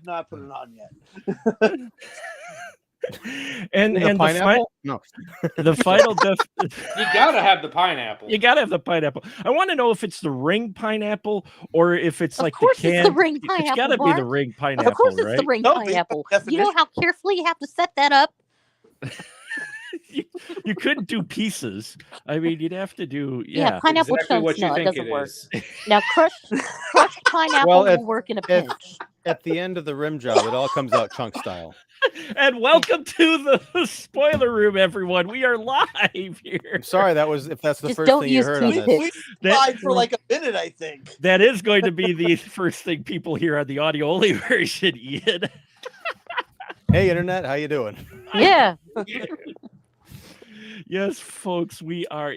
not put it on yet. and the pineapple? No. The final You gotta have the pineapple. You gotta have the pineapple. I want to know if it's the ring pineapple or if it's like the can. It's the ring pineapple. It's gotta be the ring pineapple, Of course, it's right? the ring pineapple. You know how carefully you have to set that up. You couldn't do pieces. I mean, you'd have to do pineapple exactly chunks. No, it doesn't work. Now crushed pineapple will work in a pinch. At the end of the rim job, it all comes out chunk style. And welcome to the spoiler room, everyone. We are live here. I'm sorry, if that's the Just first don't thing you use heard on toothpicks. this. We lied for like a minute, I think. That is going to be the first thing people hear on the audio only version, Ian. Hey, internet, how you doing? Yeah. Yes, folks, we are.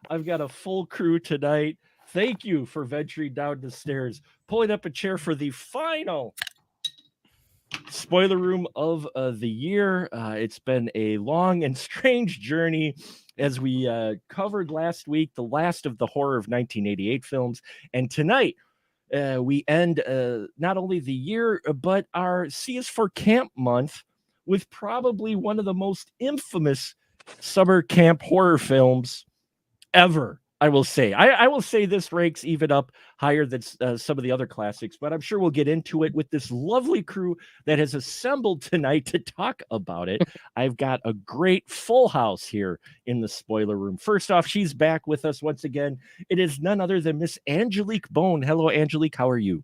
I've got a full crew tonight. Thank you for venturing down the stairs, pulling up a chair for the final spoiler room of the year. It's been a long and strange journey as we covered last week the last of the horror of 1988 films. And tonight, we end not only the year, but our C is for Camp month with probably one of the most infamous summer camp horror films ever. I will say. I will say this ranks even up higher than some of the other classics, but I'm sure we'll get into it with this lovely crew that has assembled tonight to talk about it. I've got a great full house here in the spoiler room. First off, she's back with us once again. It is none other than Miss Angelique Bone. Hello, Angelique. How are you?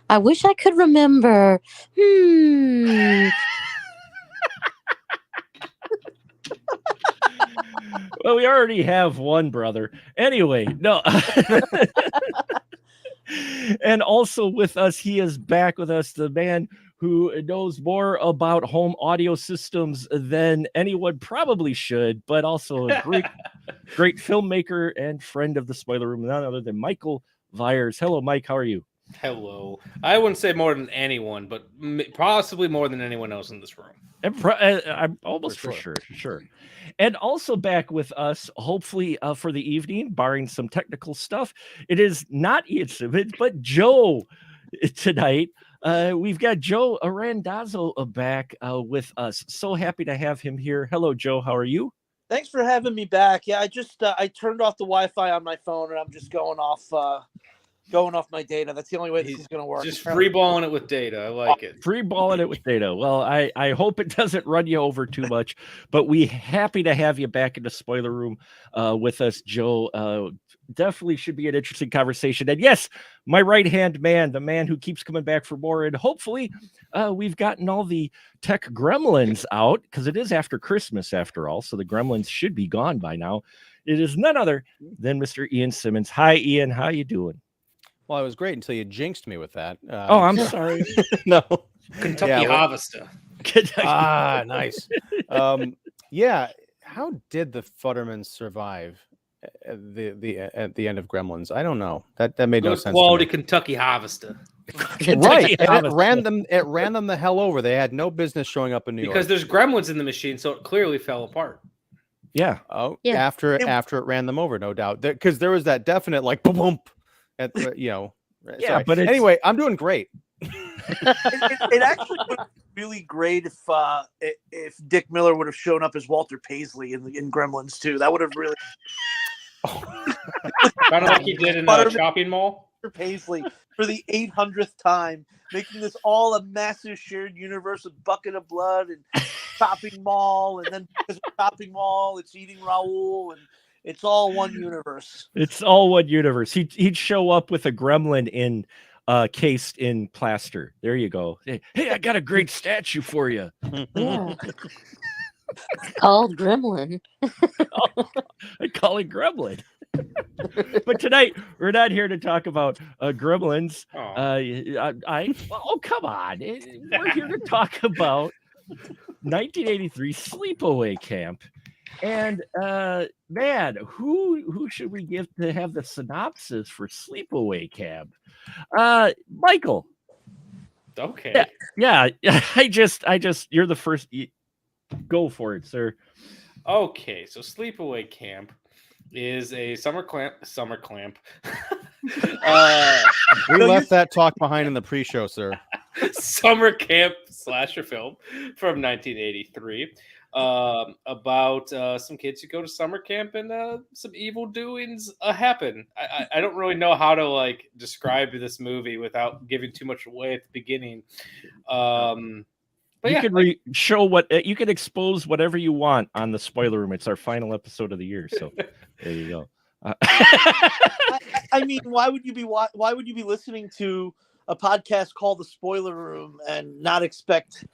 I wish I could remember. Well, we already have one brother. Anyway, no. And also with us, he is back with us, the man who knows more about home audio systems than anyone probably should, but also a great filmmaker and friend of the spoiler room, none other than Michael Vyers. Hello, Mike. How are you? Hello. I wouldn't say more than anyone, but possibly more than anyone else in this room. I'm almost for sure. And also back with us, hopefully for the evening, barring some technical stuff, it is not Ian Simmons, but Joe tonight. We've got Joe Arandazzo back with us. So happy to have him here. Hello, Joe. How are you? Thanks for having me back. Yeah, I just I turned off the Wi-Fi on my phone, and I'm just going off my data. That's the only way this is going to work. Just freeballing it with data. I like it. Freeballing it with data. Well, I hope it doesn't run you over too much, but we happy to have you back in the spoiler room with us, Joe. Definitely should be an interesting conversation. And yes, my right-hand man, the man who keeps coming back for more. And hopefully we've gotten all the tech gremlins out because it is after Christmas after all. So the gremlins should be gone by now. It is none other than Mr. Ian Simmons. Hi, Ian. How you doing? Well, it was great until you jinxed me with that. I'm sorry. No. Kentucky Harvester. Nice. Yeah. How did the Futtermans survive at the end of Gremlins? I don't know. That made no sense. Quality Kentucky Harvester. Right. And it ran them the hell over. They had no business showing up in New York. Because there's gremlins in the machine, so it clearly fell apart. Yeah. Oh, yeah. After it ran them over, no doubt. Because there was that definite like boom, boom. At yeah, sorry. But anyway, I'm doing great. It actually would have been really great if Dick Miller would have shown up as Walter Paisley in Gremlins 2. That would have really kind of like he did in Shopping Mall. Walter Paisley for the 800th time, making this all a massive shared universe with Bucket of Blood and Shopping Mall, and then because of Shopping Mall, it's eating Raoul and. It's all one universe. It's all one universe. He'd show up with a gremlin cased in plaster. There you go. Hey, I got a great statue for you. Yeah. It's called Gremlin. I call it Gremlin. But tonight we're not here to talk about Gremlins. Come on. We're here to talk about 1983 Sleepaway Camp. And man, who should we give to have the synopsis for Sleepaway Camp? Michael. Okay. Yeah. I just you're the first. Go for it, sir. Okay, so Sleepaway Camp is a summer camp We left that talk behind in the pre-show, sir. Summer camp slasher film from 1983 about some kids who go to summer camp and some evil doings happen. I don't really know how to like describe this movie without giving too much away at the beginning. But You yeah, can show what you can expose whatever you want on the spoiler room. It's our final episode of the year, so there you go. I mean, why would you be listening to a podcast called The Spoiler Room and not expect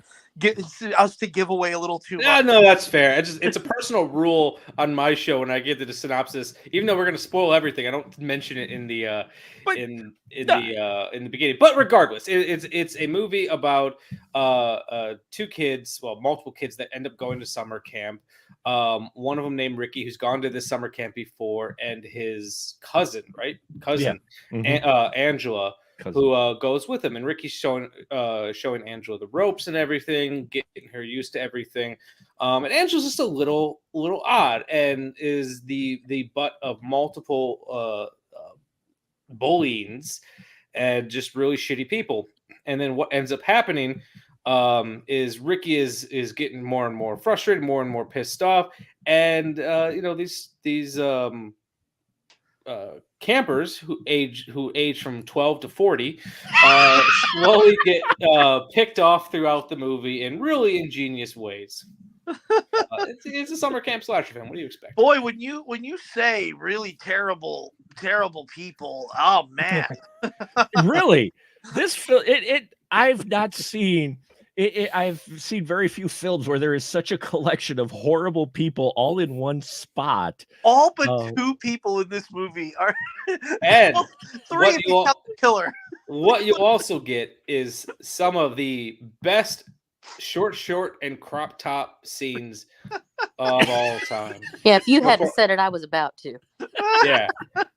us to give away a little too much? Yeah, no, that's fair. It's a personal rule on my show when I give the synopsis. Even though we're going to spoil everything, I don't mention it in the the beginning. But regardless, it's a movie about two kids, well, multiple kids that end up going to summer camp. One of them named Ricky, who's gone to this summer camp before, and his cousin, Angela. Who goes with him, and Ricky's showing Angela the ropes and everything, getting her used to everything. And Angela's just a little odd, and is the butt of multiple bullyings and just really shitty people. And then what ends up happening is Ricky is getting more and more frustrated, more and more pissed off, and these campers who age from 12 to 40 slowly get picked off throughout the movie in really ingenious ways. It's a summer camp slasher film. What do you expect? Boy, when you say really terrible people, oh man. Really, this film, I've not seen it. I've seen very few films where there is such a collection of horrible people all in one spot. All but two people in this movie are, and three if you count the killer. What you also get is some of the best short and crop top scenes of all time. Yeah, if you hadn't said it, I was about to. Yeah,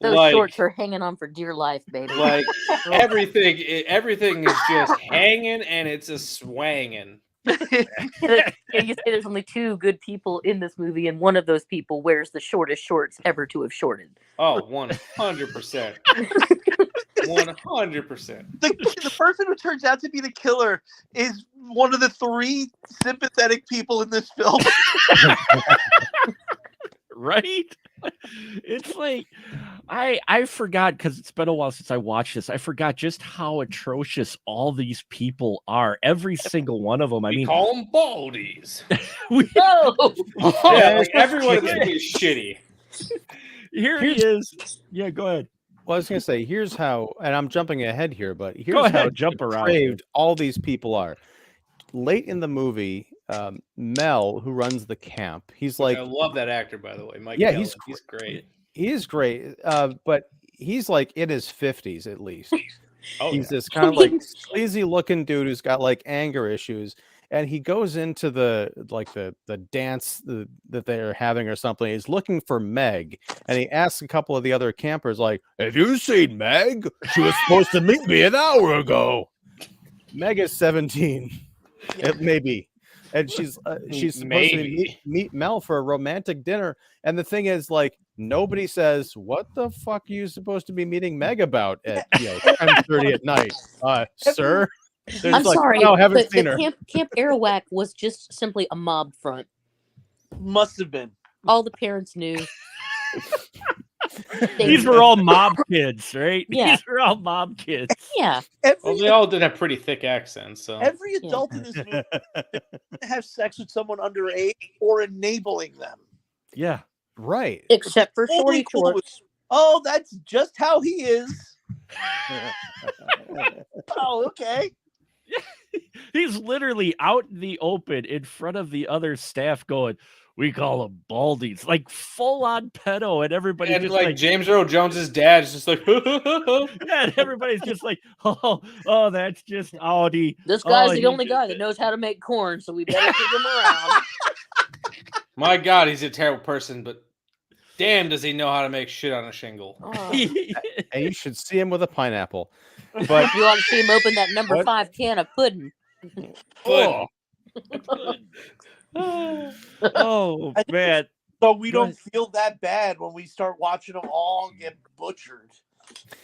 those shorts are hanging on for dear life, baby. Like everything is just hanging and it's a swanging. You say there's only two good people in this movie, and one of those people wears the shortest shorts ever to have shorted. Oh, 100%. 100%. The person who turns out to be the killer is one of the three sympathetic people in this film. Right? It's like I forgot, because it's been a while since I watched this. I forgot just how atrocious all these people are. Every single one of them. We call them baldies. Yeah, like everyone in this movie is shitty. Here he is. Yeah, go ahead. Well, I was going to say, here's how, and I'm jumping ahead here, but here's Go ahead, how jump around. depraved all these people are. Late in the movie, Mel, who runs the camp, he's like, I love that actor, by the way, Mike. Yeah, Kelly. He's great. He is great, but he's like in his 50s at least. He's this kind of like sleazy looking dude who's got like anger issues, and he goes into the dance that they're having or something. He's looking for Meg, and he asks a couple of the other campers, like, "Have you seen Meg? She was supposed to meet me an hour ago." Meg is 17, maybe, and she's supposed to meet Mel for a romantic dinner. And the thing is, like, nobody says, "What the fuck are you supposed to be meeting Meg about at 10:30 at night, sir?" I'm sorry. No, haven't seen her. Camp Arawak was just simply a mob front. Must have been. All the parents knew. These were all mob kids, right? Yeah. These were all mob kids. Yeah. Well, they all did have pretty thick accents. So Every adult in this movie have sex with someone underage or enabling them. Yeah. Right. Except for Shorty Cool Shorts. Oh, that's just how he is. Oh, okay. He's literally out in the open in front of the other staff going, "We call them baldies," like full on pedo, and everybody and just like James Earl Jones's dad is just like, yeah, and everybody's just like, oh, that's just Audi. This guy's the only guy that knows how to make corn, so we better keep him around. My God, he's a terrible person, but damn, does he know how to make shit on a shingle? And you should see him with a pineapple. But you ought to see him open that number 5 can of pudding. Oh man. So we don't feel that bad when we start watching them all get butchered.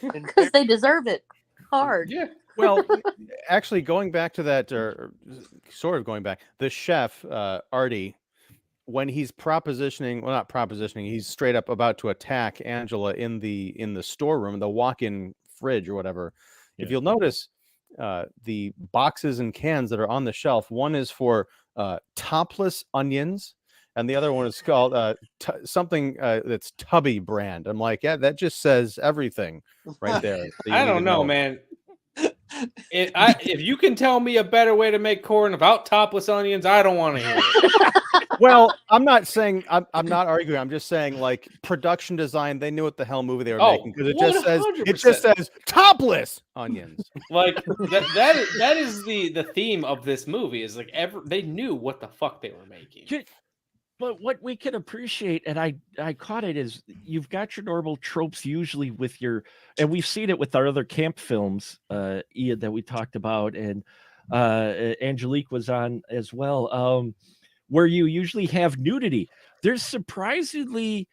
Because they deserve it hard. Yeah. Well, actually, going back to that, or sort of going back, the chef, Artie, when he's not propositioning, he's straight up about to attack Angela in the storeroom, the walk-in fridge or whatever. If Yeah. you'll notice, the boxes and cans that are on the shelf, one is for topless onions, and the other one is called something that's Tubby brand. I'm like, yeah, that just says everything right there. that you I need to don't know, man. If you can tell me a better way to make corn without topless onions, I don't want to hear it. Well, I'm not saying I'm not arguing. I'm just saying, like, production design, they knew what the hell movie they were making, because it just says topless onions. Like that is the theme of this movie, is like they knew what the fuck they were making. But what we can appreciate, and I caught it, is you've got your normal tropes usually with your, and we've seen it with our other camp films, Ian, that we talked about, and Angelique was on as well, where you usually have nudity. There's surprisingly,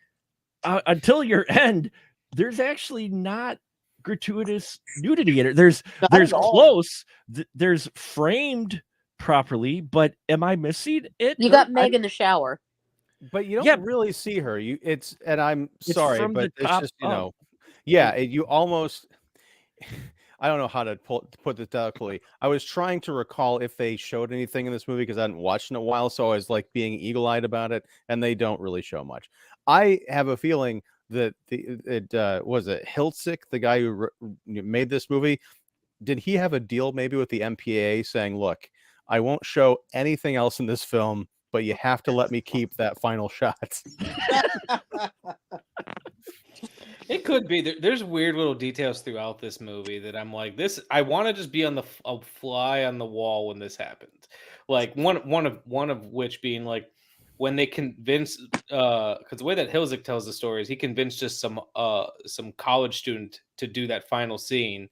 until your end, there's actually not gratuitous nudity in it. There's close, there's framed properly, but am I missing it? You got Meg in the shower. But you don't really see her. And I'm sorry, from but the it's top just, up. you almost, I don't know how to put this delicately. I was trying to recall if they showed anything in this movie, because I hadn't watched in a while, so I was like being eagle-eyed about it, and they don't really show much. I have a feeling that was it Hiltzik, the guy who made this movie, did he have a deal maybe with the MPAA saying, look, I won't show anything else in this film, but you have to let me keep that final shot. It could be. There's weird little details throughout this movie that I'm like, I want to just be on a fly on the wall when this happens. Like one of which being like when they convince, because the way that Hilzik tells the story is he convinced just some college student to do that final scene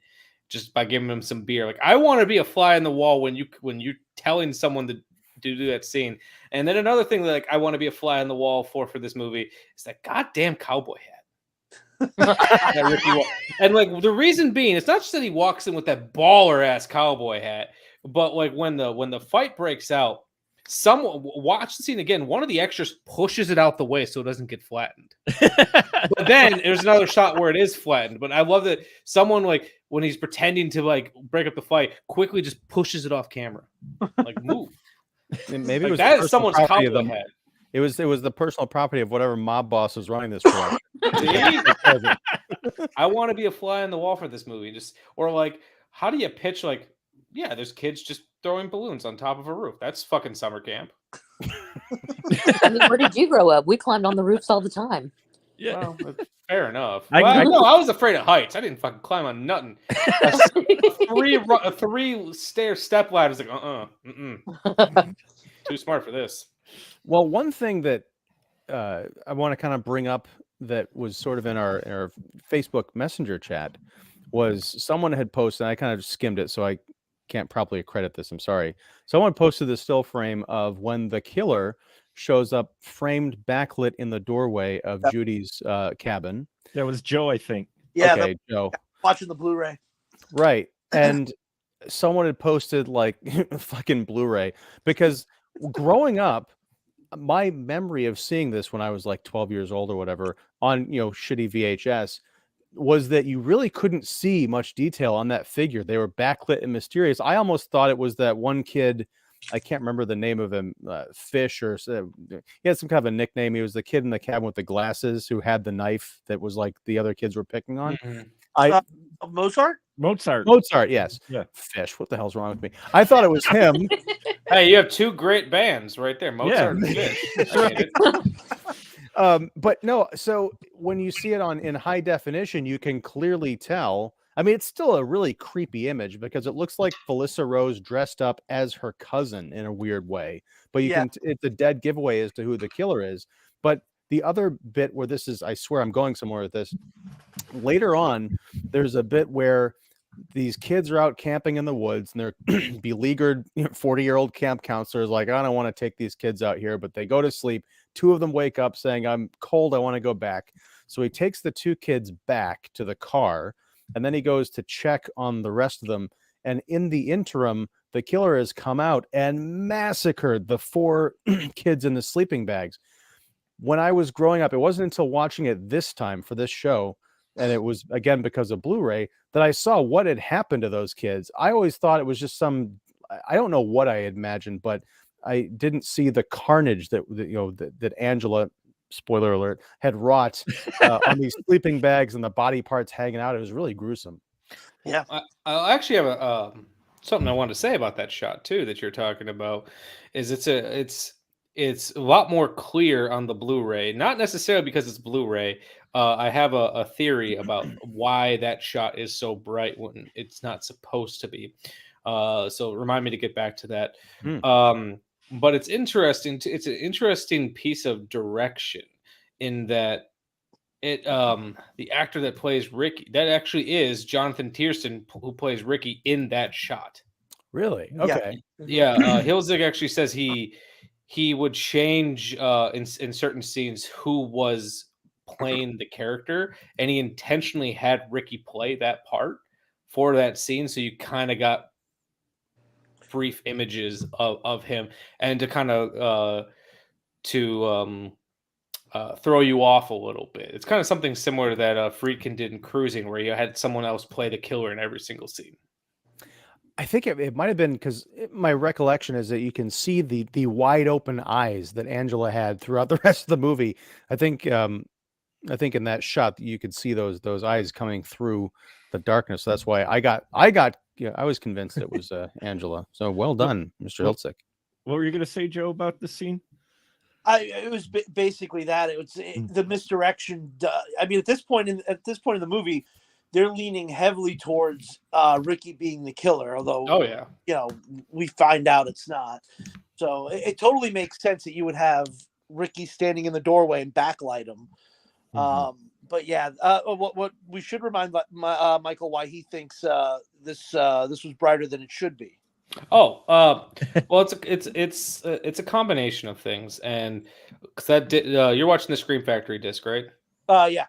just by giving him some beer. Like, I want to be a fly on the wall when you're telling someone to do that scene. And then another thing that, like, I want to be a fly on the wall for this movie is that goddamn cowboy hat. And like the reason being, it's not just that he walks in with that baller ass cowboy hat, but like when the fight breaks out, someone, watch the scene again, one of the extras pushes it out the way so it doesn't get flattened. But then there's another shot where it is flattened. But I love that someone, like, when he's pretending to like break up the fight, quickly just pushes it off camera. Like, move. And maybe Like, it was that is someone's cowboy hat. It was the personal property of whatever mob boss was running this production. I want to be a fly on the wall for this movie. Or like, how do you pitch, like, yeah, there's kids just throwing balloons on top of a roof. That's fucking summer camp. I mean, where did you grow up? We climbed on the roofs all the time. Yeah. Well, fair enough. I I was afraid of heights. I didn't fucking climb on nothing. Three step ladders. Like, too smart for this. Well, one thing that I want to kind of bring up that was sort of in our Facebook Messenger chat was someone had posted, and I kind of skimmed it, so I can't properly accredit this. I'm sorry. Someone posted the still frame of when the killer shows up framed backlit in the doorway of Judy's cabin. That was Joe, I think. Yeah, okay, Joe. Watching the Blu-ray. Right. And someone had posted like fucking Blu-ray, because growing up, my memory of seeing this when I was like 12 years old or whatever on, shitty VHS was that you really couldn't see much detail on that figure. They were backlit and mysterious. I almost thought it was that one kid. I can't remember the name of him, Fish, or he had some kind of a nickname. He was the kid in the cabin with the glasses who had the knife that was like the other kids were picking on. Mm-hmm. Mozart, yes. Yeah. Fish. What the hell's wrong with me? I thought it was him. Hey, you have two great bands right there, Mozart and Fish. But no, so when you see it in high definition, you can clearly tell. I mean, it's still a really creepy image because it looks like Felissa Rose dressed up as her cousin in a weird way. But it's a dead giveaway as to who the killer is. But the other bit where this is, I swear I'm going somewhere with this. Later on, there's a bit where these kids are out camping in the woods and they're beleaguered 40-year-old camp counselors like, I don't want to take these kids out here, but they go to sleep. Two of them wake up saying, I'm cold, I want to go back. So he takes the 2 kids back to the car, and then he goes to check on the rest of them. And in the interim, the killer has come out and massacred the 4 kids in the sleeping bags. When I was growing up, it wasn't until watching it this time for this show, and it was again because of Blu-ray, that I saw what had happened to those kids. I always thought it was just I don't know what I had imagined, but I didn't see the carnage that Angela, spoiler alert, had wrought on these sleeping bags and the body parts hanging out. It was really gruesome. Yeah. I actually have a something I wanted to say about that shot too that you're talking about. Is it's a lot more clear on the Blu-ray, not necessarily because it's Blu-ray. I have a theory about why that shot is so bright when it's not supposed to be. So remind me to get back to that. But it's interesting. It's an interesting piece of direction in that the actor that plays Ricky, that actually is Jonathan Tiersten, who plays Ricky in that shot. Really? Okay. Yeah. Hilzig actually says he would change in certain scenes who was playing the character, and he intentionally had Ricky play that part for that scene, so you kind of got brief images of him, and to kind of throw you off a little bit. It's kind of something similar to that Friedkin did in Cruising, where you had someone else play the killer in every single scene. I think it might have been because my recollection is that you can see the wide open eyes that Angela had throughout the rest of the movie. I think in that shot you could see those eyes coming through the darkness. So that's why I was convinced it was Angela. So well done, Mr. Hiltzik. What were you going to say, Joe, about the scene? It was basically that. It was the misdirection. I mean, at this point in the movie, they're leaning heavily towards Ricky being the killer, although we find out it's not. So it totally makes sense that you would have Ricky standing in the doorway and backlight him. But yeah, what we should remind Michael why he thinks this was brighter than it should be. Well, it's a combination of things, and because you're watching the Scream Factory disc, right? Yeah.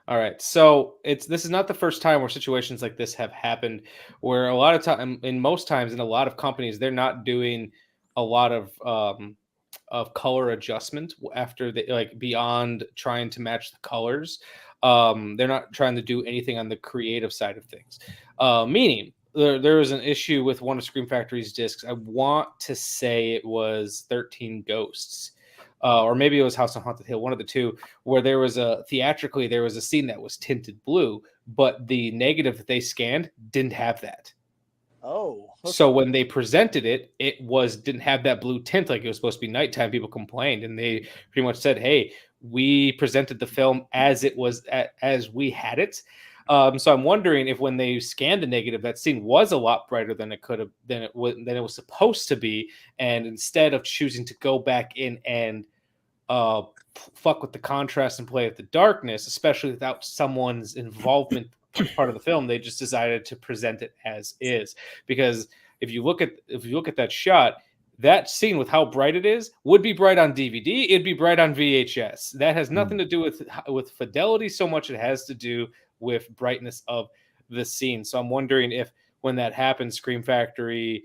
All right, so this is not the first time where situations like this have happened, where a lot of time, in most times, in a lot of companies, they're not doing a lot of color adjustment after beyond trying to match the colors. They're not trying to do anything on the creative side of things. Meaning, there was an issue with one of Scream Factory's discs. I want to say it was 13 Ghosts. Or maybe it was House on Haunted Hill, one of the two, where there was a scene that was tinted blue, but the negative that they scanned didn't have that. Oh. Okay. So when they presented it, didn't have that blue tint like it was supposed to be nighttime. People complained, and they pretty much said, "Hey, we presented the film as it was, as we had it." So I'm wondering if when they scanned the negative, that scene was a lot brighter than it could have, than it was supposed to be, and instead of choosing to go back in and fuck with the contrast and play with the darkness, especially without someone's involvement part of the film, they just decided to present it as is. Because if you look at that shot, that scene with how bright it is would be bright on DVD. It'd be bright on VHS. That has nothing to do with fidelity so much. It has to do with brightness of the scene. So I'm wondering if when that happened, Scream Factory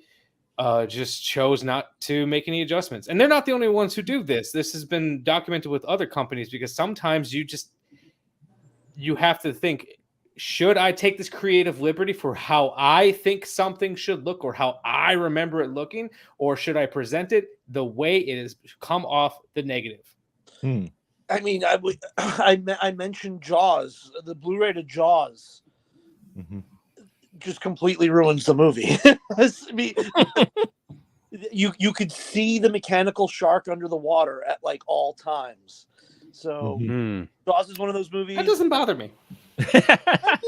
just chose not to make any adjustments. And they're not the only ones who do this. This has been documented with other companies, because sometimes you have to think, should I take this creative liberty for how I think something should look or how I remember it looking, or should I present it the way it has come off the negative? I mean, I mentioned Jaws. The Blu-ray to Jaws just completely ruins the movie. I mean, you could see the mechanical shark under the water at like all times. So Jaws is one of those movies that doesn't bother me. I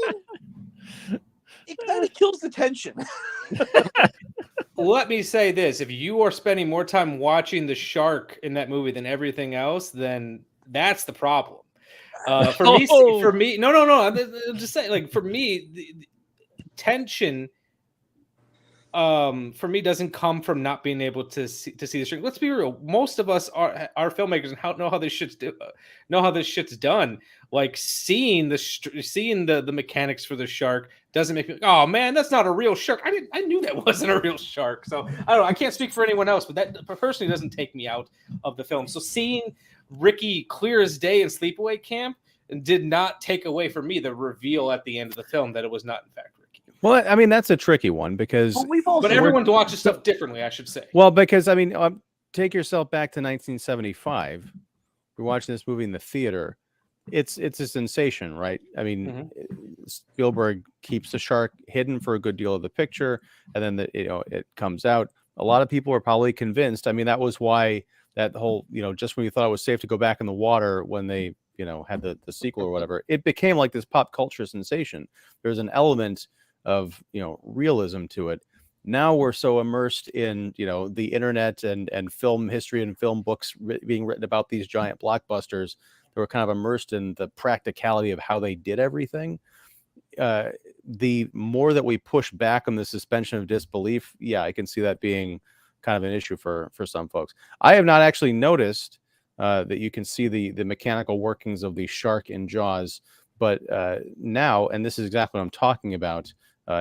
mean, it kind of kills the tension. Let me say this: if you are spending more time watching the shark in that movie than everything else, then that's the problem. For me, no. I'm just saying, like, for me, the tension for me doesn't come from not being able to see the shark. Let's be real. Most of us are filmmakers and know how this shit's done. Like seeing the mechanics for the shark doesn't make me like, oh man, that's not a real shark. I knew that wasn't a real shark. So I don't know. I can't speak for anyone else, but that personally doesn't take me out of the film. So seeing Ricky clear as day in Sleepaway Camp did not take away from me the reveal at the end of the film that it was not in fact Ricky. Well, I mean, that's a tricky one because but everyone watches stuff differently, I should say. Well, because I mean, take yourself back to 1975. We're watching this movie in the theater. It's a sensation, right? I mean, Spielberg keeps the shark hidden for a good deal of the picture, and then it comes out. A lot of people are probably convinced. I mean, that was why that whole, just when you thought it was safe to go back in the water when they, had the sequel or whatever, it became like this pop culture sensation. There's an element of, realism to it. Now we're so immersed in, the internet and film history and film books being written about these giant blockbusters. We're kind of immersed in the practicality of how they did everything. The more that we push back on the suspension of disbelief, I can see that being kind of an issue for some folks. I have not actually noticed that you can see the mechanical workings of the shark in Jaws, but now, and this is exactly what I'm talking about,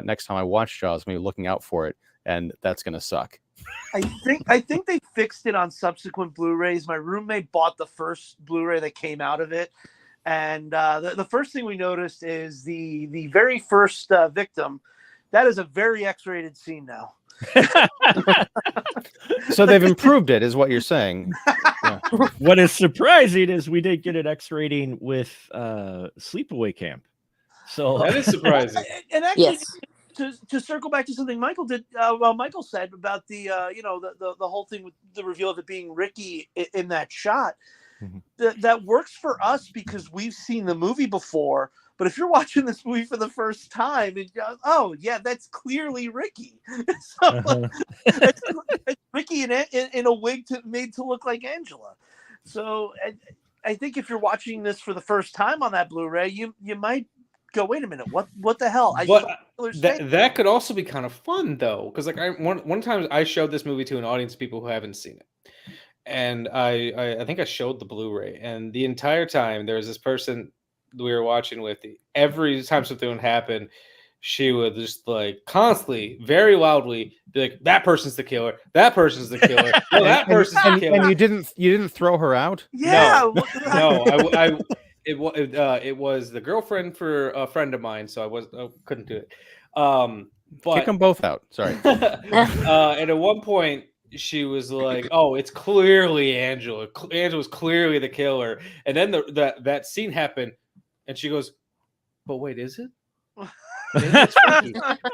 next time I watch Jaws, I'm going to be looking out for it, and that's going to suck. I think they fixed it on subsequent Blu-rays. My roommate bought the first Blu-ray that came out of it, and the first thing we noticed is the very first victim. That is a very X-rated scene now. So they've improved it, is what you're saying. Yeah. What is surprising is we did get an X rating with Sleepaway Camp. So that is surprising. And actually, Yes. To circle back to something Michael did, Michael said about the whole thing with the reveal of it being Ricky in that shot. Mm-hmm. That works for us because we've seen the movie before. But if you're watching this movie for the first time, and oh yeah, that's clearly Ricky. So it's Ricky in a wig made to look like Angela. So I think if you're watching this for the first time on that Blu-ray, you might go, wait a minute, what the hell? That could also be kind of fun though, because like one time I showed this movie to an audience of people who haven't seen it, and I think I showed the Blu-ray, and the entire time there was this person we were watching with. Every time something would happen, she would just like constantly, very loudly be like, "That person's the killer. That person's the killer. No, that person's the killer." And you didn't throw her out? Yeah. No. It was the girlfriend for a friend of mine, so I couldn't do it. But kick them both out. Sorry. And at one point, she was like, "Oh, it's clearly Angela. Angela's clearly the killer." And then that scene happened, and she goes, "But wait, is it?"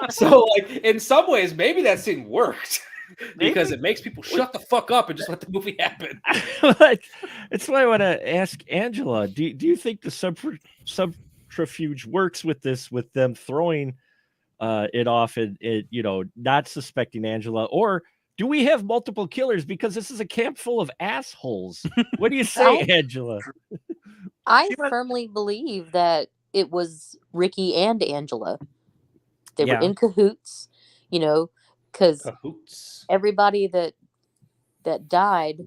So, like, in some ways, maybe that scene worked. Because it makes people shut the fuck up and just let the movie happen. It's why I want to ask Angela. Do you think the subterfuge works with this, with them throwing it off and not suspecting Angela, or do we have multiple killers? Because this is a camp full of assholes. What do you say, Angela? I firmly believe that it was Ricky and Angela. They were in cahoots, because everybody that died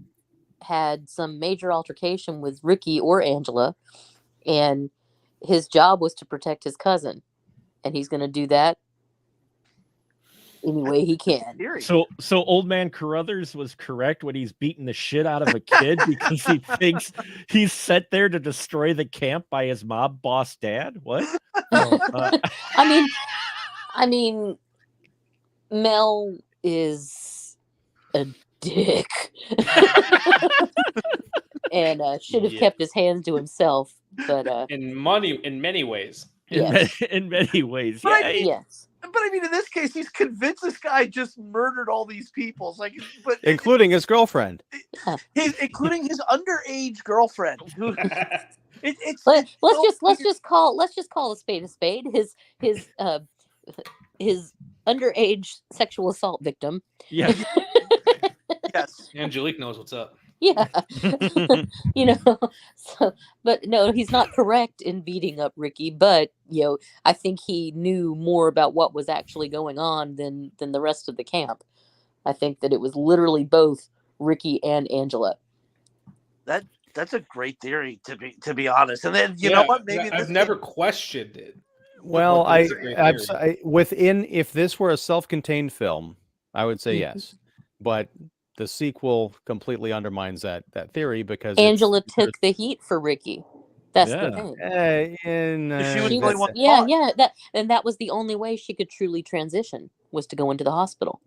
had some major altercation with Ricky or Angela, and his job was to protect his cousin, and he's going to do that any way he can. So old man Carruthers was correct when he's beating the shit out of a kid because he thinks he's set there to destroy the camp by his mob boss dad. What? I mean, Mel is a dick and should have kept his hands to himself. But in many ways. Yes. In many ways. But yes. But I mean, in this case, he's convinced this guy just murdered all these people. It's like, including his girlfriend, including his underage girlfriend. Who, let's just call a spade. His underage sexual assault victim. Yes. Yes. Angelique knows what's up. Yeah. So, but no, he's not correct in beating up Ricky, but I think he knew more about what was actually going on than the rest of the camp. I think that it was literally both Ricky and Angela. That's a great theory, to be honest. And then you know what? Maybe I've never questioned it. Well, if this were a self-contained film, I would say yes, but the sequel completely undermines that theory because Angela took the heat for Ricky. That's the thing. She was the only one. That was the only way she could truly transition, was to go into the hospital.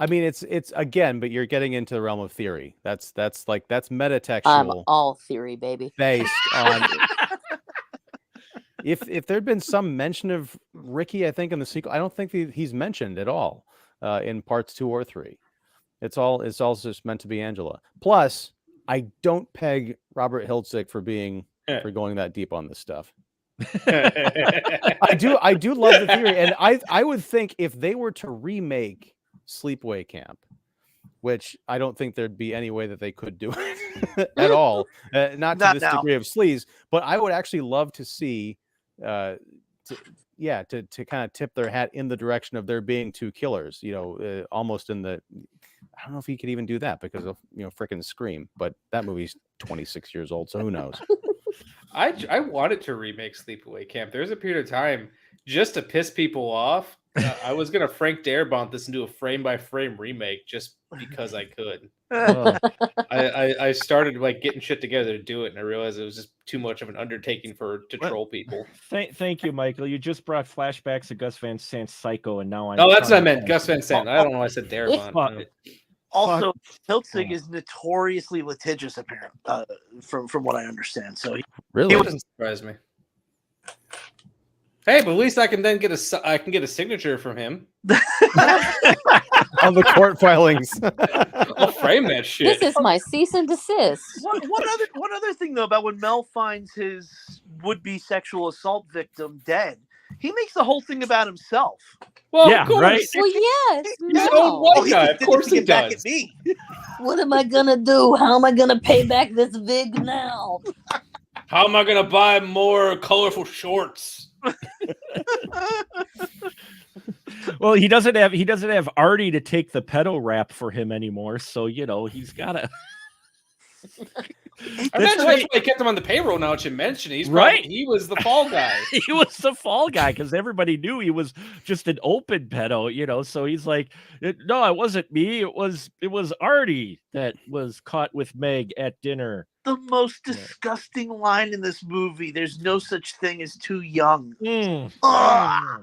I mean, it's again, but you're getting into the realm of theory. That's metatextual. I'm all theory, baby. Based on if there'd been some mention of Ricky, I think in the sequel, I don't think he's mentioned at all in parts 2 or 3. It's all just meant to be Angela. Plus, I don't peg Robert Hiltzik for going that deep on this stuff. I do love the theory, and I would think if they were to remake Sleepaway Camp, which I don't think there'd be any way that they could do it at all, not to this degree of sleaze, but I would actually love to see, to kind of tip their hat in the direction of there being 2 killers, almost in the, I don't know if he could even do that because of, freaking Scream, but that movie's 26 years old, so who knows? I wanted to remake Sleepaway Camp. There's a period of time just to piss people off. I was gonna Frank Darabont this into a frame-by-frame remake just because I could. I started getting shit together to do it, and I realized it was just too much of an undertaking to troll people. Thank you, Michael. You just brought flashbacks of Gus Van Sant's Psycho, and now I'm. Oh, that's what I meant, Gus Van Sant. I don't know why I said Darabont. Also, Hiltzik is notoriously litigious, apparently, from what I understand. So really, it doesn't surprise me. Hey, but at least I can then get a signature from him on the court filings. I'll frame that shit. This is my cease and desist. One other thing though about when Mel finds his would-be sexual assault victim dead, he makes the whole thing about himself. Well, yeah, right. Well, yes. He's an old white guy. Of course he does. Back at me. What am I gonna do? How am I gonna pay back this vig now? How am I gonna buy more colorful shorts? Well, he doesn't have Artie to take the pedo rap for him anymore, so he's gotta. That's why I kept him on the payroll. Now that you mention it, he was the fall guy. He was the fall guy because everybody knew he was just an open pedo, So he's like, no, it wasn't me. It was Artie that was caught with Meg at dinner. The most disgusting line in this movie. There's no such thing as too young. Oh,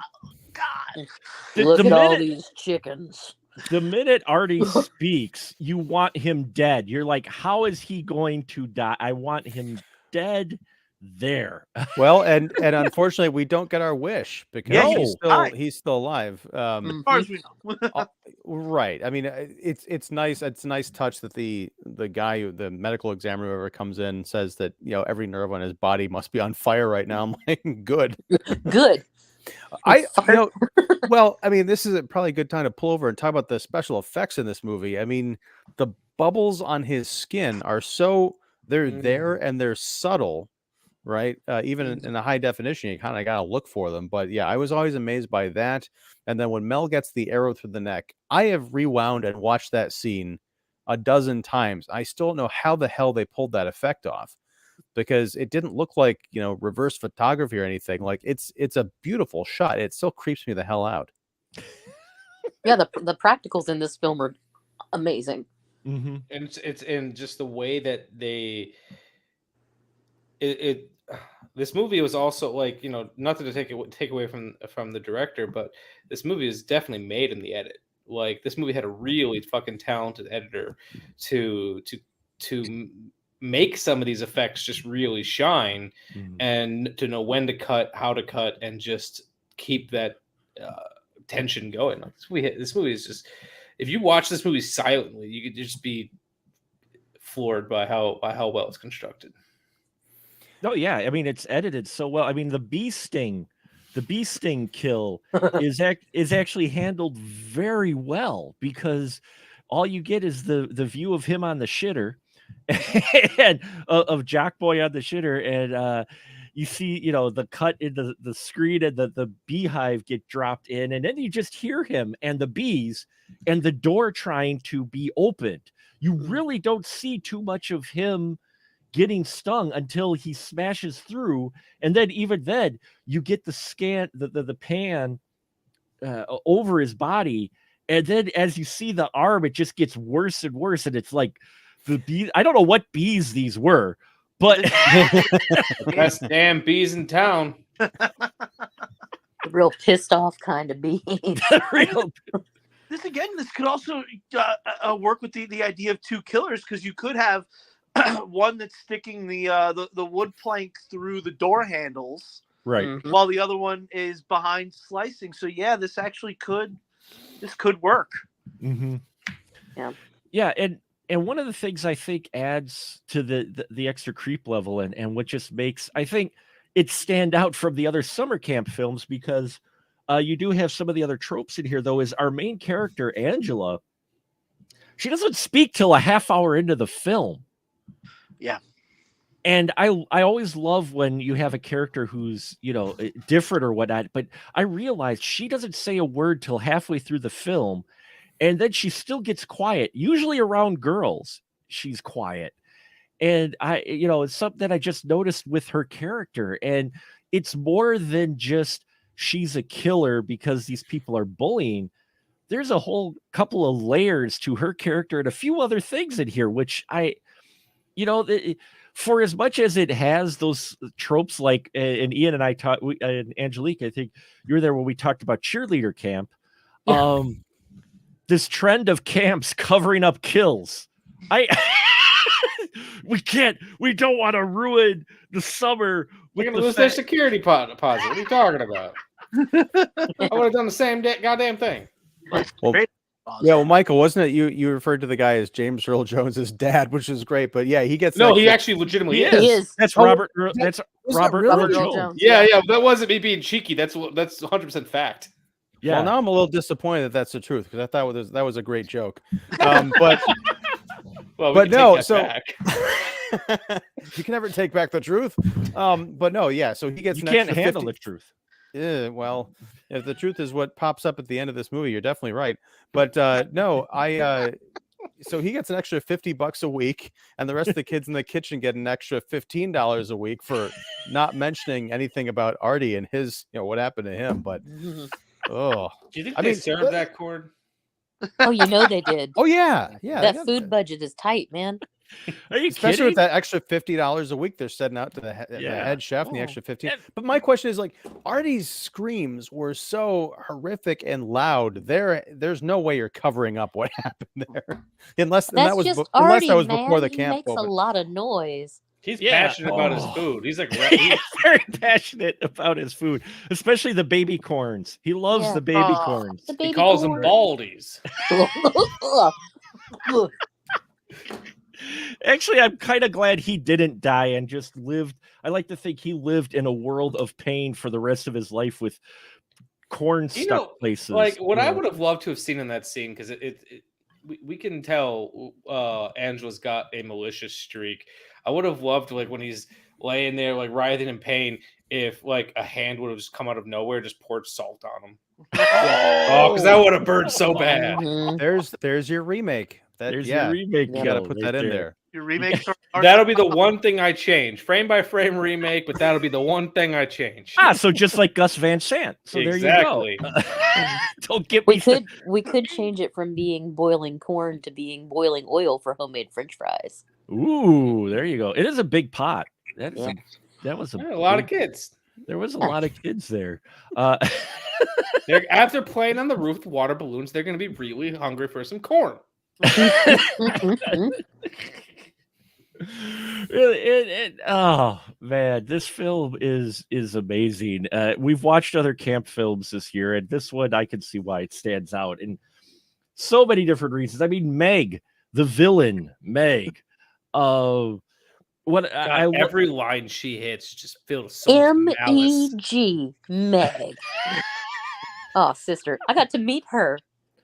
God. Look at all these chickens. The minute Artie speaks, you want him dead. You're like, how is he going to die? I want him dead there. Well, and unfortunately, we don't get our wish because he's still alive. As far as we know. Right. I mean, it's nice. It's a nice touch that the guy, the medical examiner, whoever comes in, says that every nerve on his body must be on fire right now. I'm like, good. Well, I mean, this is probably a good time to pull over and talk about the special effects in this movie. I mean, the bubbles on his skin are they're there and they're subtle, right? Even in a high definition, you kind of got to look for them. But yeah, I was always amazed by that. And then when Mel gets the arrow through the neck, I have rewound and watched that scene a dozen times. I still don't know how the hell they pulled that effect off, because it didn't look like, reverse photography or anything. Like it's a beautiful shot. It still creeps me the hell out. Yeah, the practicals in this film are amazing. Mm-hmm. And it's in just the way that this movie was also like, nothing to take away from the director, but this movie is definitely made in the edit. Like this movie had a really fucking talented editor to make some of these effects just really shine, and to know when to cut, how to cut, and just keep that tension going. Like this movie is just, if you watch this movie silently, you could just be floored by how well it's constructed. Oh yeah, I mean it's edited so well. I mean the bee sting kill is actually handled very well, because all you get is the view of him on the shitter and of Jock Boy on the shitter, and you see, the cut in the screen and the beehive get dropped in, and then you just hear him and the bees and the door trying to be opened. You really don't see too much of him getting stung until he smashes through, and then even then you get the pan over his body, and then as you see the arm, it just gets worse and worse, and it's like the bees. I don't know what bees these were, but the best damn bees in town. The real pissed off kind of bees. This could also work with the idea of two killers, because you could have one that's sticking the wood plank through the door handles, right, while the other one is behind slicing. So yeah, this could work. Mm-hmm. Yeah, and one of the things I think adds to the extra creep level, and what just makes, I think, it stand out from the other summer camp films, because you do have some of the other tropes in here, though, is our main character, Angela. She doesn't speak till a half hour into the film. Yeah. And I always love when you have a character who's, different or whatnot, but I realized she doesn't say a word till halfway through the film, and then she still gets quiet. Usually around girls, she's quiet. And it's something that I just noticed with her character. And it's more than just she's a killer because these people are bullying. There's a whole couple of layers to her character and a few other things in here, which for as much as it has those tropes, like, and Ian and I talked, and Angelique, I think you were there when we talked about cheerleader camp. Yeah. This trend of camps covering up kills. We don't want to ruin the summer. We're going to lose their security deposit. What are you talking about? I would have done the same goddamn thing. Well, Michael, wasn't it you referred to the guy as James Earl Jones's dad, which is great, but yeah, he gets he actually legitimately is. He is. That's Robert. That's Robert Earl Jones. Yeah, that wasn't me being cheeky. That's 100% fact. Yeah. Well, now I'm a little disappointed that that's the truth, because I thought that was a great joke. But no, so you can never take back the truth. But no, yeah. So he gets. You can't handle the truth. Yeah, well, if the truth is what pops up at the end of this movie, you're definitely right. But no, so he gets an extra $50 a week, and the rest of the kids in the kitchen get an extra $15 a week for not mentioning anything about Artie and his, what happened to him. But do you think they served that corn? Oh, they did. Oh yeah. That food budget is tight, man. Are you Especially kidding? with that extra $50 a week they're setting out to the head chef and the extra 15. But my question is, like, Artie's screams were so horrific and loud. There's no way you're covering up what happened there, unless that was before the camp. He makes a lot of noise. He's passionate about his food. He's like he's very passionate about his food, especially the baby corns. He loves the baby corns. He calls them baldies. Actually, I'm kind of glad he didn't die and just lived. I like to think he lived in a world of pain for the rest of his life with corn stuck places. Like what I would have loved to have seen in that scene, because we can tell Angela's got a malicious streak. I would have loved, like, when he's laying there, like, writhing in pain, if, like, a hand would have just come out of nowhere, just poured salt on him. Because that would have burned so bad. There's your remake. There's your remake. You got to put that in there. Your remake. That'll be the one thing I change. Frame by frame remake, but that'll be the one thing I change. So just like Gus Van Sant. So exactly. There you go. Don't get me. We could change it from being boiling corn to being boiling oil for homemade French fries. Ooh, there you go. It is a big pot. That was a lot of kids. There was a lot of kids there. After playing on the roof with water balloons, they're going to be really hungry for some corn. Oh man, this film is amazing. We've watched other camp films this year, and this one I can see why it stands out in so many different reasons. I mean, Meg, the villain, Meg. Every line she hits just feels so MEG, Meg. Oh, sister, I got to meet her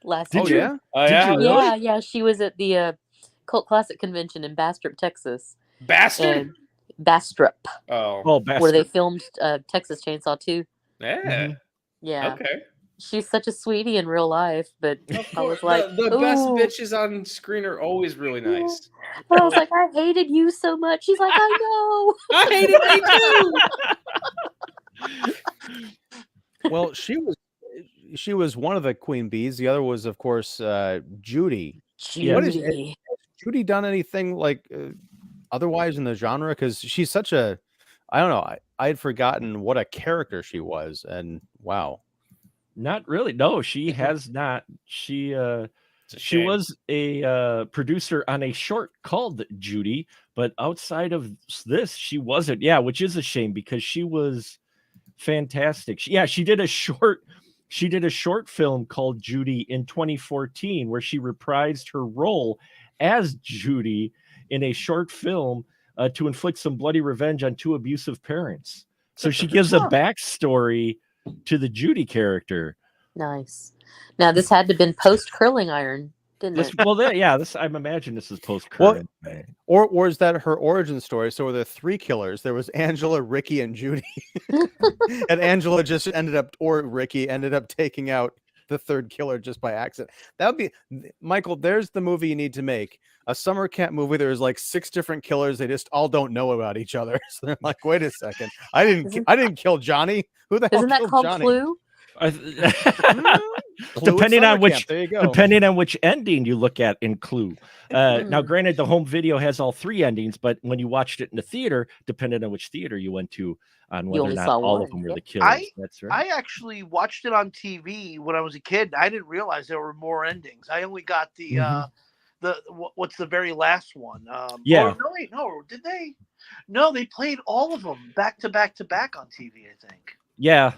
last Did year. you? Did you really? Yeah. She was at the Cult Classic Convention in Bastrop, Texas. Bastard. Bastrop. Oh, Bastrop. Where they filmed Texas Chainsaw 2. Yeah. Mm-hmm. Yeah. Okay. She's such a sweetie in real life, but Of I was course, like, the best "Ooh." bitches on screen are always really nice. I was like, I hated you so much. She's like, I know. I hated me too. Well, she was one of the queen bees. The other was, of course, Judy. What has Judy done anything like otherwise in the genre? Because she's such a, I don't know. I had forgotten what a character she was, and wow. Not really. No, she has not. She was a producer on a short called Judy, but outside of this, she wasn't. Yeah, which is a shame because she was fantastic. She did a short film called Judy in 2014 where she reprised her role as Judy in a short film to inflict some bloody revenge on two abusive parents. So she gives a backstory to the Judy character. Nice. Now this had to have been post curling iron, didn't it? Well, I'm imagining this is post curling. Well, or is that her origin story? So were there three killers? There was Angela, Ricky, and Judy, and Angela just Ricky ended up taking out the third killer just by accident. That would be Michael. There's the movie you need to make. A summer camp movie. There's like 6 different killers. They just all don't know about each other. So they're like, wait a second, I didn't kill Johnny. Who the hell isn't that killed called Johnny? Clue? Depending on which ending you look at in Clue. Now, granted, the home video has all 3 endings, but when you watched it in the theater, depending on which theater you went to, on whether or not all of them were the killers. That's right. I actually watched it on TV when I was a kid. I didn't realize there were more endings. I only got the what's the very last one? Did they? No, they played all of them back to back to back on TV, I think. Yeah,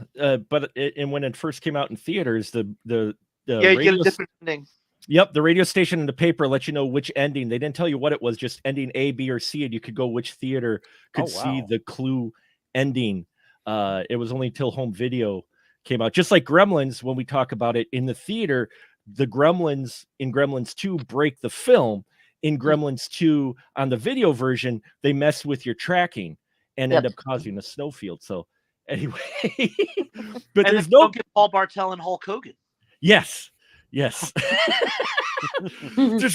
but when it first came out in theaters, the you get a different ending. Yep, the radio station and the paper let you know which ending. They didn't tell you what it was, just ending A, B, or C, and you could go which theater could see the Clue ending. It was only until home video came out. Just like Gremlins, when we talk about it in the theater, the Gremlins in Gremlins 2 break the film. In Gremlins 2, on the video version, they mess with your tracking and end up causing a snowfield. So anyway, but and there's no get Paul Bartel and Hulk Hogan. Yes. Just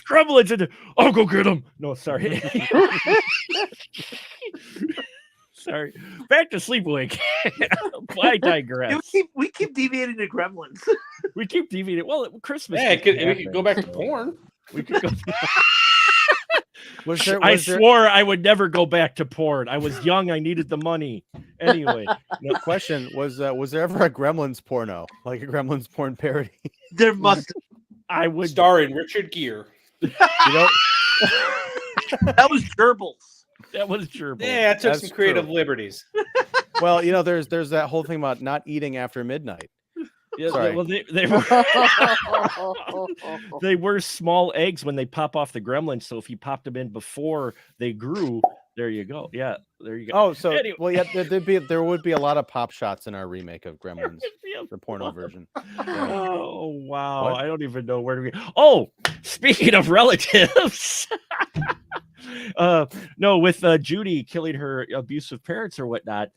Gremlins and I'll go get him. No, sorry. Sorry. Back to Sleepaway Camp. I digress. We keep deviating to Gremlins. We keep deviating. Well, Christmas. Yeah, we could go back to porn. We could go. I swore I would never go back to porn. I was young. I needed the money. Anyway, question was there ever a Gremlins porno, like a Gremlins porn parody? There must. I would. Starring Richard Gere. That was Gerbils. That was Gerbils. Yeah, I took some creative liberties. Well, there's that whole thing about not eating after midnight. Yeah, sorry. Well, they were small eggs when they pop off the Gremlins. So if you popped them in before they grew, there you go. Yeah, there you go. Oh, so anyway. There would be a lot of pop shots in our remake of Gremlins, the porno version. Yeah. Oh wow, what? I don't even know where to go. Oh, speaking of relatives, no, with Judy killing her abusive parents or whatnot.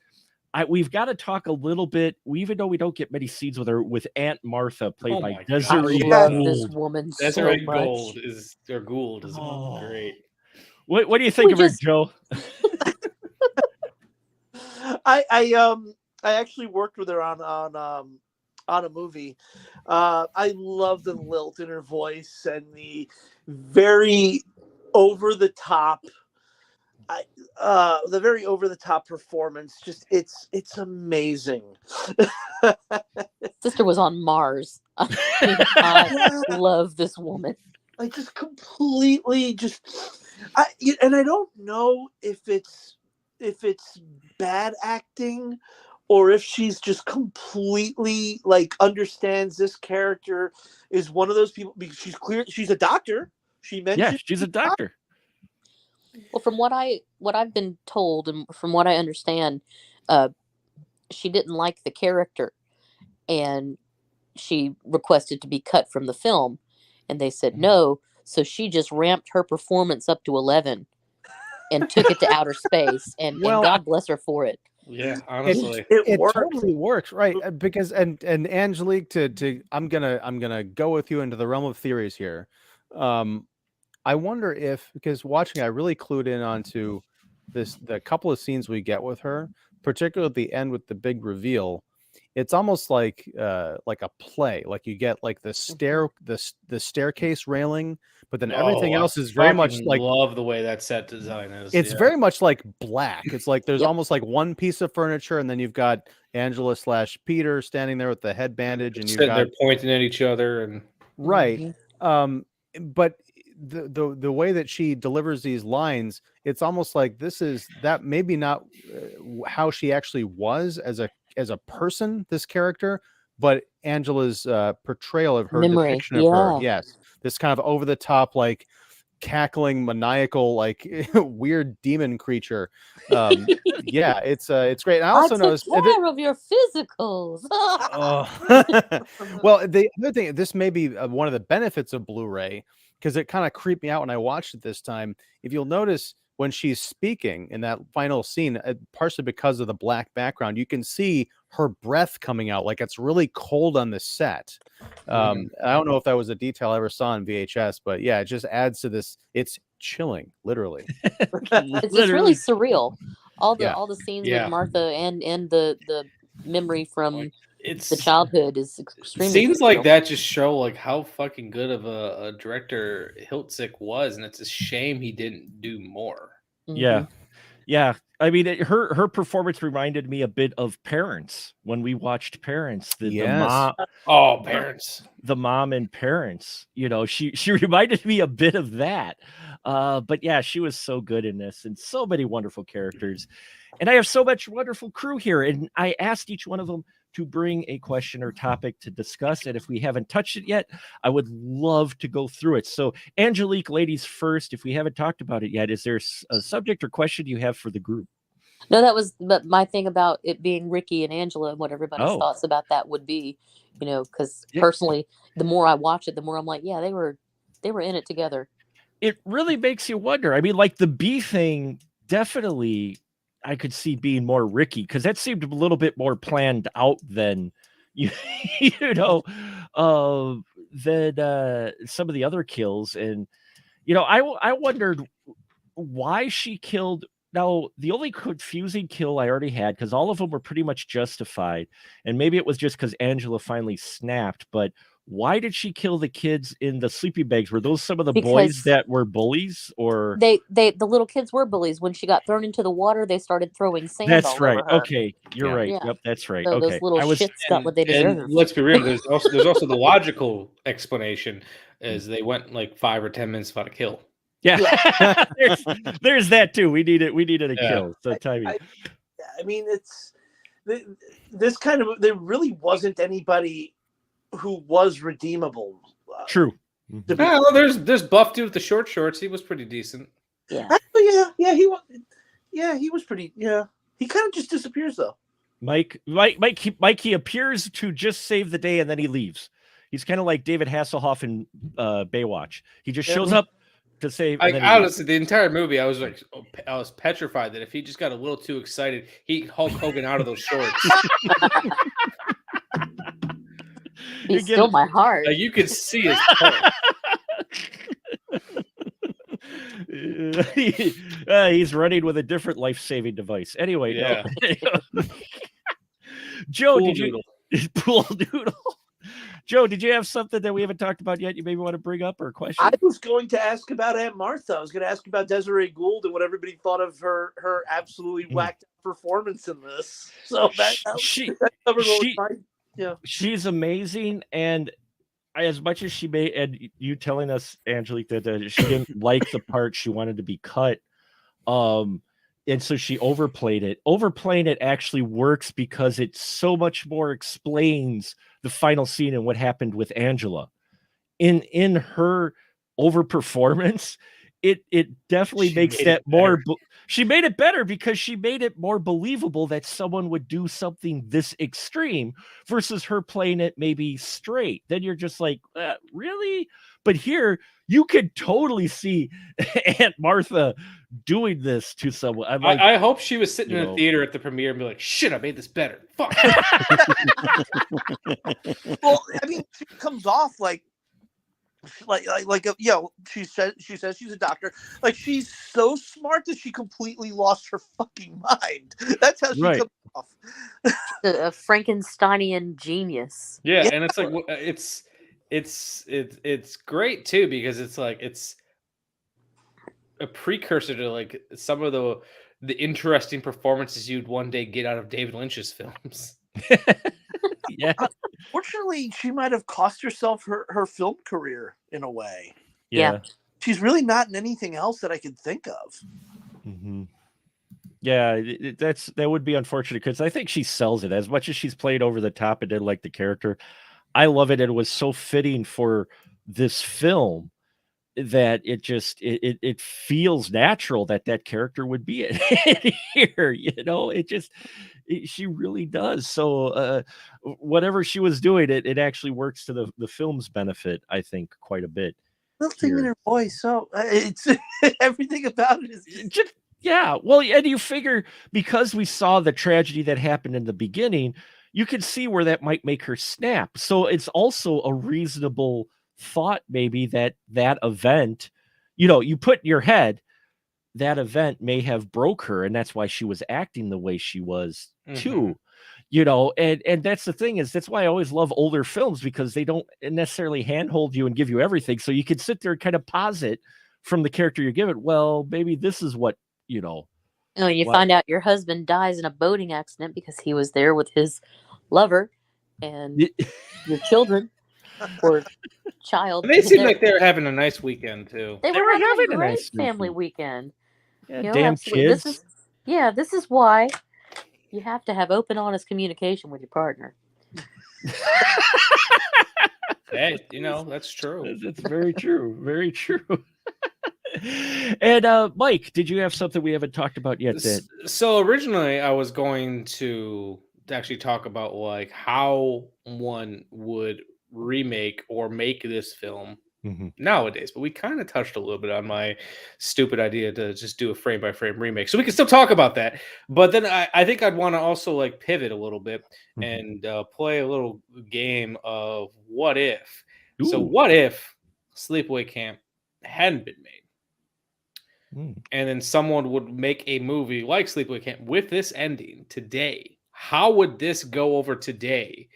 We've got to talk a little bit. Even though we don't get many scenes with her, with Aunt Martha, played by Desiree Gould. This woman Desiree so Gould is great. What do you think of her, Joe? I actually worked with her on a movie. I love the lilt in her voice and the very over the top. The very over-the-top performance, just it's amazing. Sister was on Mars. I love this woman. I just completely and I don't know if it's bad acting or if she's just completely like understands this character is one of those people because she's a doctor. She mentioned she's a doctor. Well, from what I've been told and from what I understand, she didn't like the character, and she requested to be cut from the film, and they said no. So she just ramped her performance up to 11 and took it to outer space, and God bless her for it. Yeah, honestly, it totally works, right? Because and Angelique, I'm gonna go with you into the realm of theories here. I wonder if, because watching, I really clued in onto the couple of scenes we get with her, particularly at the end with the big reveal. It's almost like a play. Like you get like the staircase railing, but then everything else is very much like, love the way that set design is. It's very much like black. It's like there's almost like one piece of furniture, and then you've got Angela / Peter standing there with the head bandage, and you've got they're pointing at each other, and right. But the way that she delivers these lines, it's almost like this is that maybe not how she actually was as a person, this character, but Angela's portrayal of her depiction of her. Yes, this kind of over the top, like cackling, maniacal, like weird demon creature. Yeah, it's great. And I also noticed care of your physicals. Well, the other thing, this may be one of the benefits of Blu-ray, because it kind of creeped me out when I watched it this time. If you'll notice, when she's speaking in that final scene, partially because of the black background, you can see her breath coming out, like it's really cold on the set. I don't know if that was a detail I ever saw in VHS, but yeah, it just adds to this. It's chilling, literally. It's just really surreal. All the scenes with Martha and the memory from the childhood is extremely. Scenes surreal. Like that just show like how fucking good of a director Hiltzik was, and it's a shame he didn't do more. Yeah. I mean, her performance reminded me a bit of Parents when we watched Parents. The mom. Oh, Parents. The mom and Parents. You know, she reminded me a bit of that. But yeah, she was so good in this, and so many wonderful characters. And I have so much wonderful crew here. And I asked each one of them to bring a question or topic to discuss. And if we haven't touched it yet, I would love to go through it. So Angelique, ladies first, if we haven't talked about it yet, is there a subject or question you have for the group? No, that was my thing about it being Ricky and Angela, and what everybody's thoughts about that would be, you know, because personally, the more I watch it, the more I'm like, yeah, they were in it together. It really makes you wonder. I mean, like the B thing, definitely I could see being more Ricky, because that seemed a little bit more planned out than than some of the other kills. And I wondered why she killed. Now, the only confusing kill I already had, because all of them were pretty much justified, and maybe it was just because Angela finally snapped, but why did she kill the kids in the sleeping bags? Were those some of the boys that were bullies, or the little kids were bullies? When she got thrown into the water, they started throwing sand. That's right. Over her. Okay, you're right. Yep, that's right. So okay, those little shits got what they deserved. And let's be real. There's also the logical explanation is they went like 5 or 10 minutes without a kill. Yeah. there's that too. We needed a kill. So timing. I mean, it's this kind of, there really wasn't anybody who was redeemable. True. Well, there's Buff dude with the short shorts. He was pretty decent. Yeah. He was. Yeah, he was pretty. Yeah, he kind of just disappears though. Mike, he appears to just save the day and then he leaves. He's kind of like David Hasselhoff in Baywatch. He just shows up to save. Honestly, the entire movie, I was petrified that if he just got a little too excited, he'd Hulk Hogan out of those shorts. He's still my heart. Like, you could see his heart. He's running with a different life-saving device. Anyway, no. Joe, Pool Noodle. Joe, did you have something that we haven't talked about yet you maybe want to bring up, or a question? I was going to ask about Aunt Martha. I was going to ask about Desiree Gould and what everybody thought of her absolutely whacked performance in this. So she's amazing. And as much as she made, and you telling us, Angelique, that she didn't like the part, she wanted to be cut. And so she overplayed it. Overplaying it actually works because it so much more explains the final scene and what happened with Angela. In her overperformance, it definitely She makes made that it more. better. She made it better because she made it more believable that someone would do something this extreme versus her playing it maybe straight. Then you're just like, really? But here you could totally see Aunt Martha doing this to someone. I'm like, I hope she was sitting you in know. a theater at the premiere and be like, "Shit, I made this better." Fuck. Well, I mean, she comes off like she says she's a doctor. Like, she's so smart that she completely lost her fucking mind. That's how she Right. comes off. A Frankensteinian genius. Yeah, Yeah. and it's like it's great too because it's like it's a precursor to like some of the interesting performances you'd one day get out of David Lynch's films. Yeah. Fortunately, she might have cost herself her film career in a way. Yeah. She's really not in anything else that I could think of. Mm-hmm. Yeah, that would be unfortunate because I think she sells it as much as she's played over the top and did like the character. I love it. And it was so fitting for this film that it feels natural that character would be in here. She really does. So whatever she was doing, it actually works to the film's benefit, I think, quite a bit. Nothing in her voice, so it's everything about it is just yeah. Well, and you figure because we saw the tragedy that happened in the beginning, you can see where that might make her snap. So it's also a reasonable thought, maybe that event, you put in your head that event may have broke her, and that's why she was acting the way she was too. And that's the thing is that's why I always love older films because they don't necessarily handhold you and give you everything. So you can sit there and kind of posit from the character you're given. Well, maybe this is what, you find out your husband dies in a boating accident because he was there with his lover and your children or child. And they seem like they were having a nice weekend too. They were having a great family weekend. Yeah, damn kids. This is why you have to have open, honest communication with your partner. Hey, that's true. That's very true. Very true. And Mike, did you have something we haven't talked about yet? So originally I was going to actually talk about like how one would remake or make this film nowadays, but we kind of touched a little bit on my stupid idea to just do a frame by frame remake, so we can still talk about that. But then I think I'd want to also like pivot a little bit and play a little game of what if. Ooh. So what if Sleepaway Camp hadn't been made? And then someone would make a movie like Sleepaway Camp with this ending today. How would this go over today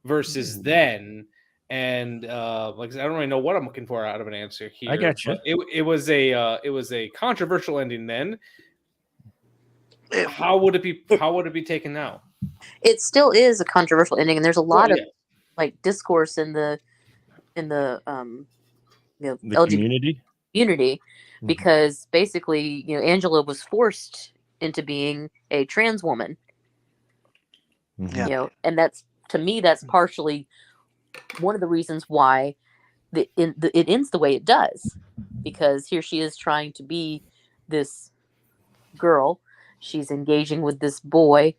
versus then? And like I don't really know what I'm looking for out of an answer here. I got you. It was a controversial ending then. How would it be taken now? It still is a controversial ending, and there's a lot of like discourse in the LGBT community. Because basically, Angela was forced into being a trans woman. And that's, to me, that's partially one of the reasons why it ends the way it does. Because here she is trying to be this girl. She's engaging with this boy,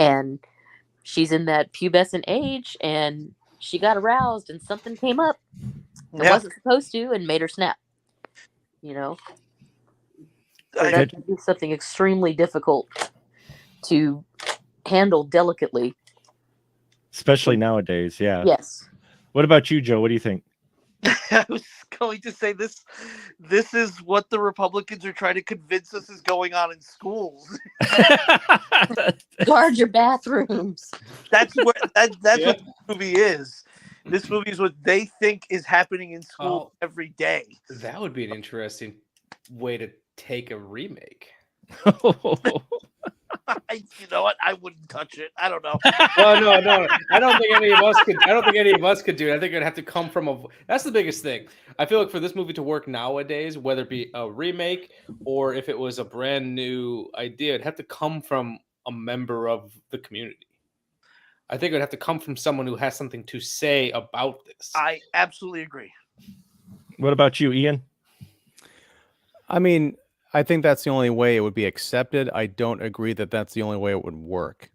and she's in that pubescent age, and she got aroused, and something came up that wasn't supposed to, and made her snap. That can be something extremely difficult to handle delicately, especially nowadays. Yeah. Yes. What about you, Joe? What do you think? I was going to say this is what the Republicans are trying to convince us is going on in schools. Guard your bathrooms. That's what this movie is. This movie is what they think is happening in school every day. That would be an interesting way to take a remake. You know what? I wouldn't touch it. I don't know. Well, no. I don't think any of us could. I don't think any of us could do it. I think it'd have to come from That's the biggest thing. I feel like for this movie to work nowadays, whether it be a remake or if it was a brand new idea, it'd have to come from a member of the community. I think it would have to come from someone who has something to say about this. I absolutely agree. What about you, Ian? I mean, I think that's the only way it would be accepted. I don't agree that that's the only way it would work.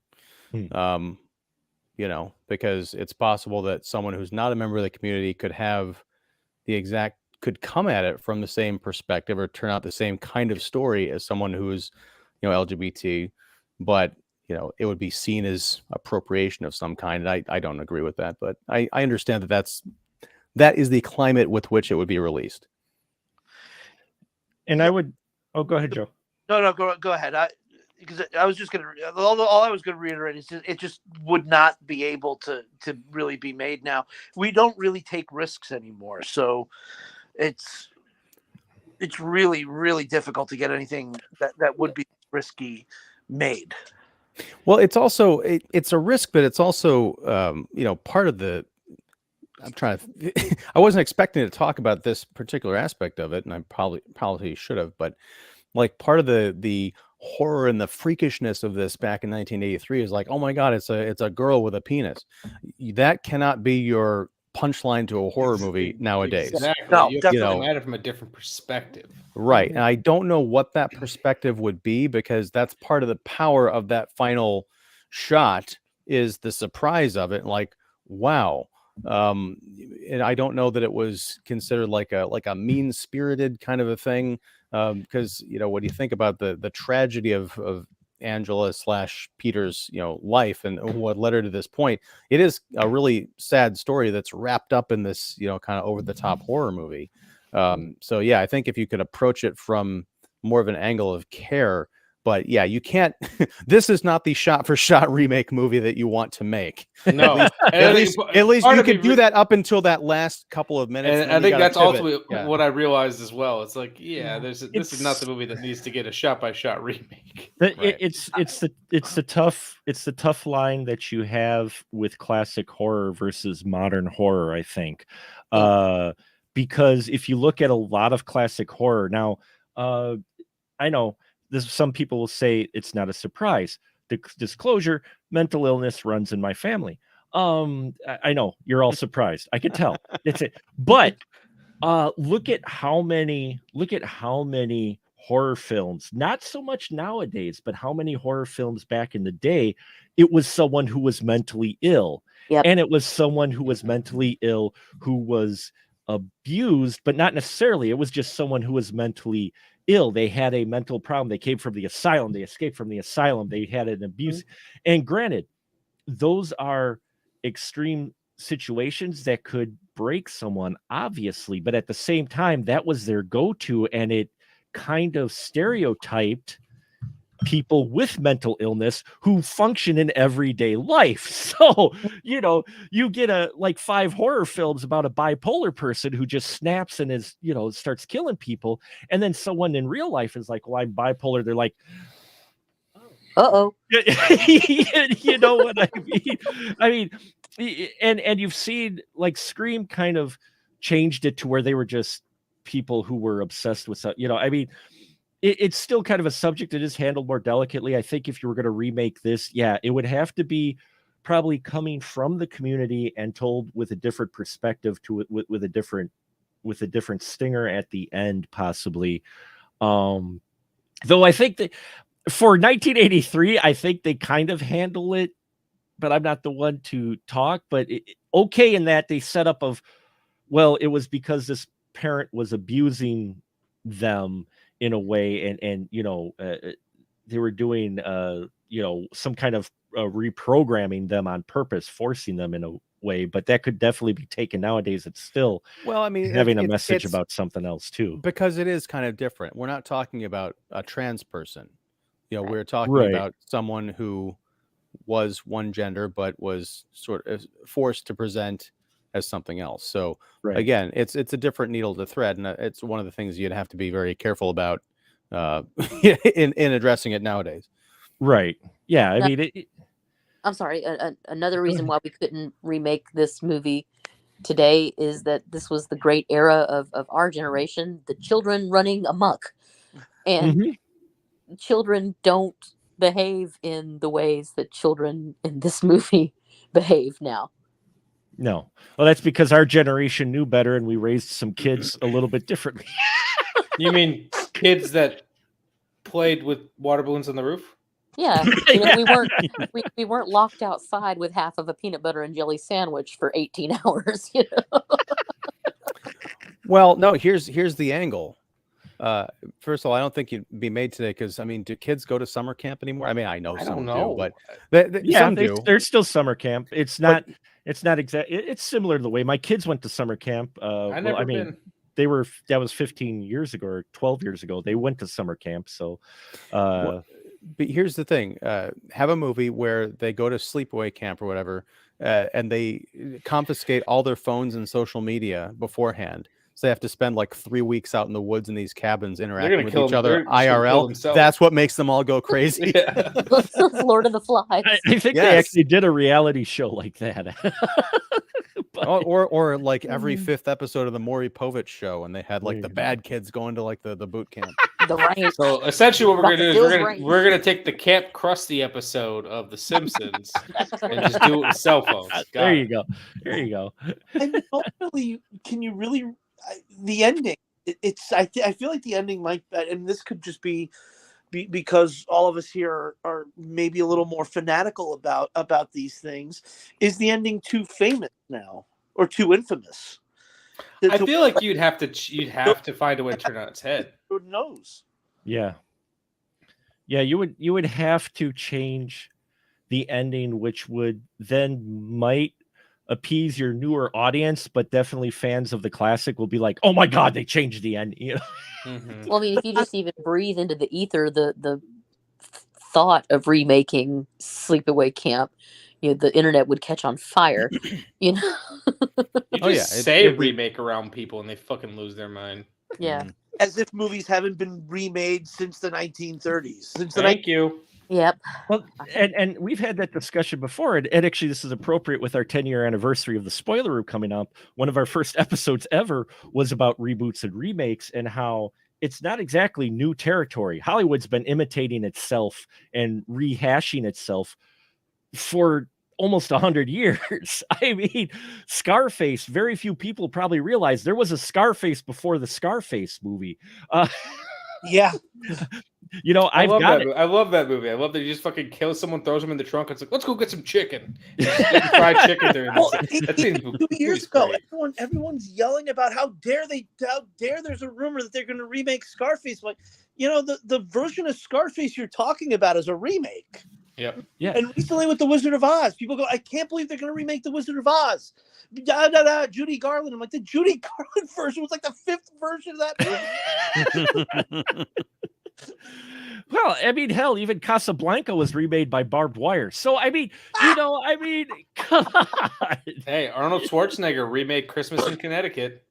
You know, because it's possible that someone who's not a member of the community could come at it from the same perspective or turn out the same kind of story as someone who's, you know, LGBT, but you know, it would be seen as appropriation of some kind. And I don't agree with that, but I understand that is the climate with which it would be released. And I would, go ahead, Joe. No, go ahead. Because I was just gonna, all I was gonna reiterate is it just would not be able to really be made now. We don't really take risks anymore, so it's really, really difficult to get anything that would be risky made. Well, it's also it's a risk, but it's also you know, part of the. I'm trying to. I wasn't expecting to talk about this particular aspect of it, and I probably should have. But like, part of the horror and the freakishness of this back in 1983 is like, oh my God, it's a girl with a penis. That cannot be your punchline to a horror movie nowadays. Exactly. No, you definitely have to come at it from a different perspective. Right. And I don't know what that perspective would be, because that's part of the power of that final shot is the surprise of it. Like, wow. And I don't know that it was considered like a mean-spirited kind of a thing. Because, you know, when you think about the tragedy of Angela / Peter's, you know, life and what led her to this point, it is a really sad story that's wrapped up in this, you know, kind of over the top horror movie. So yeah, I think if you could approach it from more of an angle of care, but yeah, you can't. This is not the shot for shot remake movie that you want to make. No, at least you can do that up until that last couple of minutes. And I think that's ultimately what I realized as well. It's like, this is not the movie that needs to get a shot by shot remake. It's the tough line that you have with classic horror versus modern horror, I think. Because if you look at a lot of classic horror now, I know some people will say it's not a surprise. Disclosure: mental illness runs in my family. I know you're all surprised. I can tell. That's it. But look at how many horror films, not so much nowadays, but how many horror films back in the day, it was someone who was mentally ill. Yep. And it was someone who was mentally ill who was abused, but not necessarily. It was just someone who was mentally ill. They had a mental problem. They came from the asylum. They escaped from the asylum. They had an abuse. And granted, those are extreme situations that could break someone, obviously, but at the same time, that was their go-to, and it kind of stereotyped people with mental illness who function in everyday life. So, you know, you get 5 horror films about a bipolar person who just snaps and is, you know, starts killing people. And then someone in real life is like, well, I'm bipolar. They're like, uh-oh. You know what I mean? I mean, and you've seen like Scream kind of changed it to where they were just people who were obsessed with, you know, I mean, it's still kind of a subject that is handled more delicately. I think if you were going to remake this, it would have to be probably coming from the community and told with a different perspective to it, with a different stinger at the end, possibly. Though I think that for 1983, I think they kind of handle it, but I'm not the one to talk. But okay, in that they set up of, well, it was because this parent was abusing them in a way, and you know, they were doing you know, some kind of reprogramming them on purpose, forcing them in a way. But that could definitely be taken nowadays. It's still, well, I mean, having a message about something else too, because it is kind of different. We're not talking about a trans person, you know, we're talking about someone who was one gender but was sort of forced to present as something else. So again, it's a different needle to thread, and it's one of the things you'd have to be very careful about in addressing it nowadays. Right. Yeah. I mean, I'm sorry. Another reason why we couldn't remake this movie today is that this was the great era of our generation, the children running amok, and children don't behave in the ways that children in this movie behave now. No. Well, that's because our generation knew better and we raised some kids a little bit differently. You mean kids that played with water balloons on the roof. Yeah, we weren't locked outside with half of a peanut butter and jelly sandwich for 18 hours. Well, no. Here's the angle. First of all, I don't think you'd be made today because I mean, do kids go to summer camp anymore? I mean, I know some do, but some do. There's still summer camp. It's not exactly. It's similar to the way my kids went to summer camp. I've been. That was 15 years ago or 12 years ago. They went to summer camp. So, but here's the thing: have a movie where they go to sleepaway camp or whatever, and they confiscate all their phones and social media beforehand. So they have to spend like 3 weeks out in the woods in these cabins interacting with each other IRL. That's what makes them all go crazy. Lord of the Flies. I think they actually did a reality show like that. or like every 5th episode of the Maury Povich show, and they had like the bad kids going to like the boot camp. So essentially, what we're gonna do is we're gonna take the Camp Krusty episode of The Simpsons and just do it with cell phones. There you go. And ultimately, can you really? The ending. I feel like the ending might, and this could just be because all of us here are maybe a little more fanatical about these things. Is the ending too famous now or too infamous? I feel like you'd have to find a way to turn on its head. Who knows? Yeah, you would have to change the ending, which would then might appease your newer audience, but definitely fans of the classic will be like, "Oh my god, they changed the end!" Mm-hmm. Well, I mean, if you just even breathe into the ether the thought of remaking Sleepaway Camp, the internet would catch on fire. You just say remake around people and they fucking lose their mind. Yeah, as if movies haven't been remade since the 1930s. Thank you. Yep. Well, and we've had that discussion before, and actually this is appropriate with our 10-year anniversary of the Spoiler Room coming up. One of our first episodes ever was about reboots and remakes and how it's not exactly new territory. Hollywood's been imitating itself and rehashing itself for almost 100 years. I mean, Scarface, very few people probably realize there was a Scarface before the Scarface movie. Yeah. I love that movie. I love that he just fucking kills someone, throws him in the trunk. It's like, let's go get some chicken. Fried chicken during that scene. 2 years ago, everyone's yelling about how dare there's a rumor that they're going to remake Scarface. Like, the version of Scarface you're talking about is a remake. Yep. Yeah. And recently with The Wizard of Oz, people go, I can't believe they're going to remake The Wizard of Oz. Judy Garland. I'm like, the Judy Garland version was like the 5th version of that movie. Well, I mean, hell, even Casablanca was remade by Barbed Wire. So, I mean, come on. Hey, Arnold Schwarzenegger remade Christmas in Connecticut.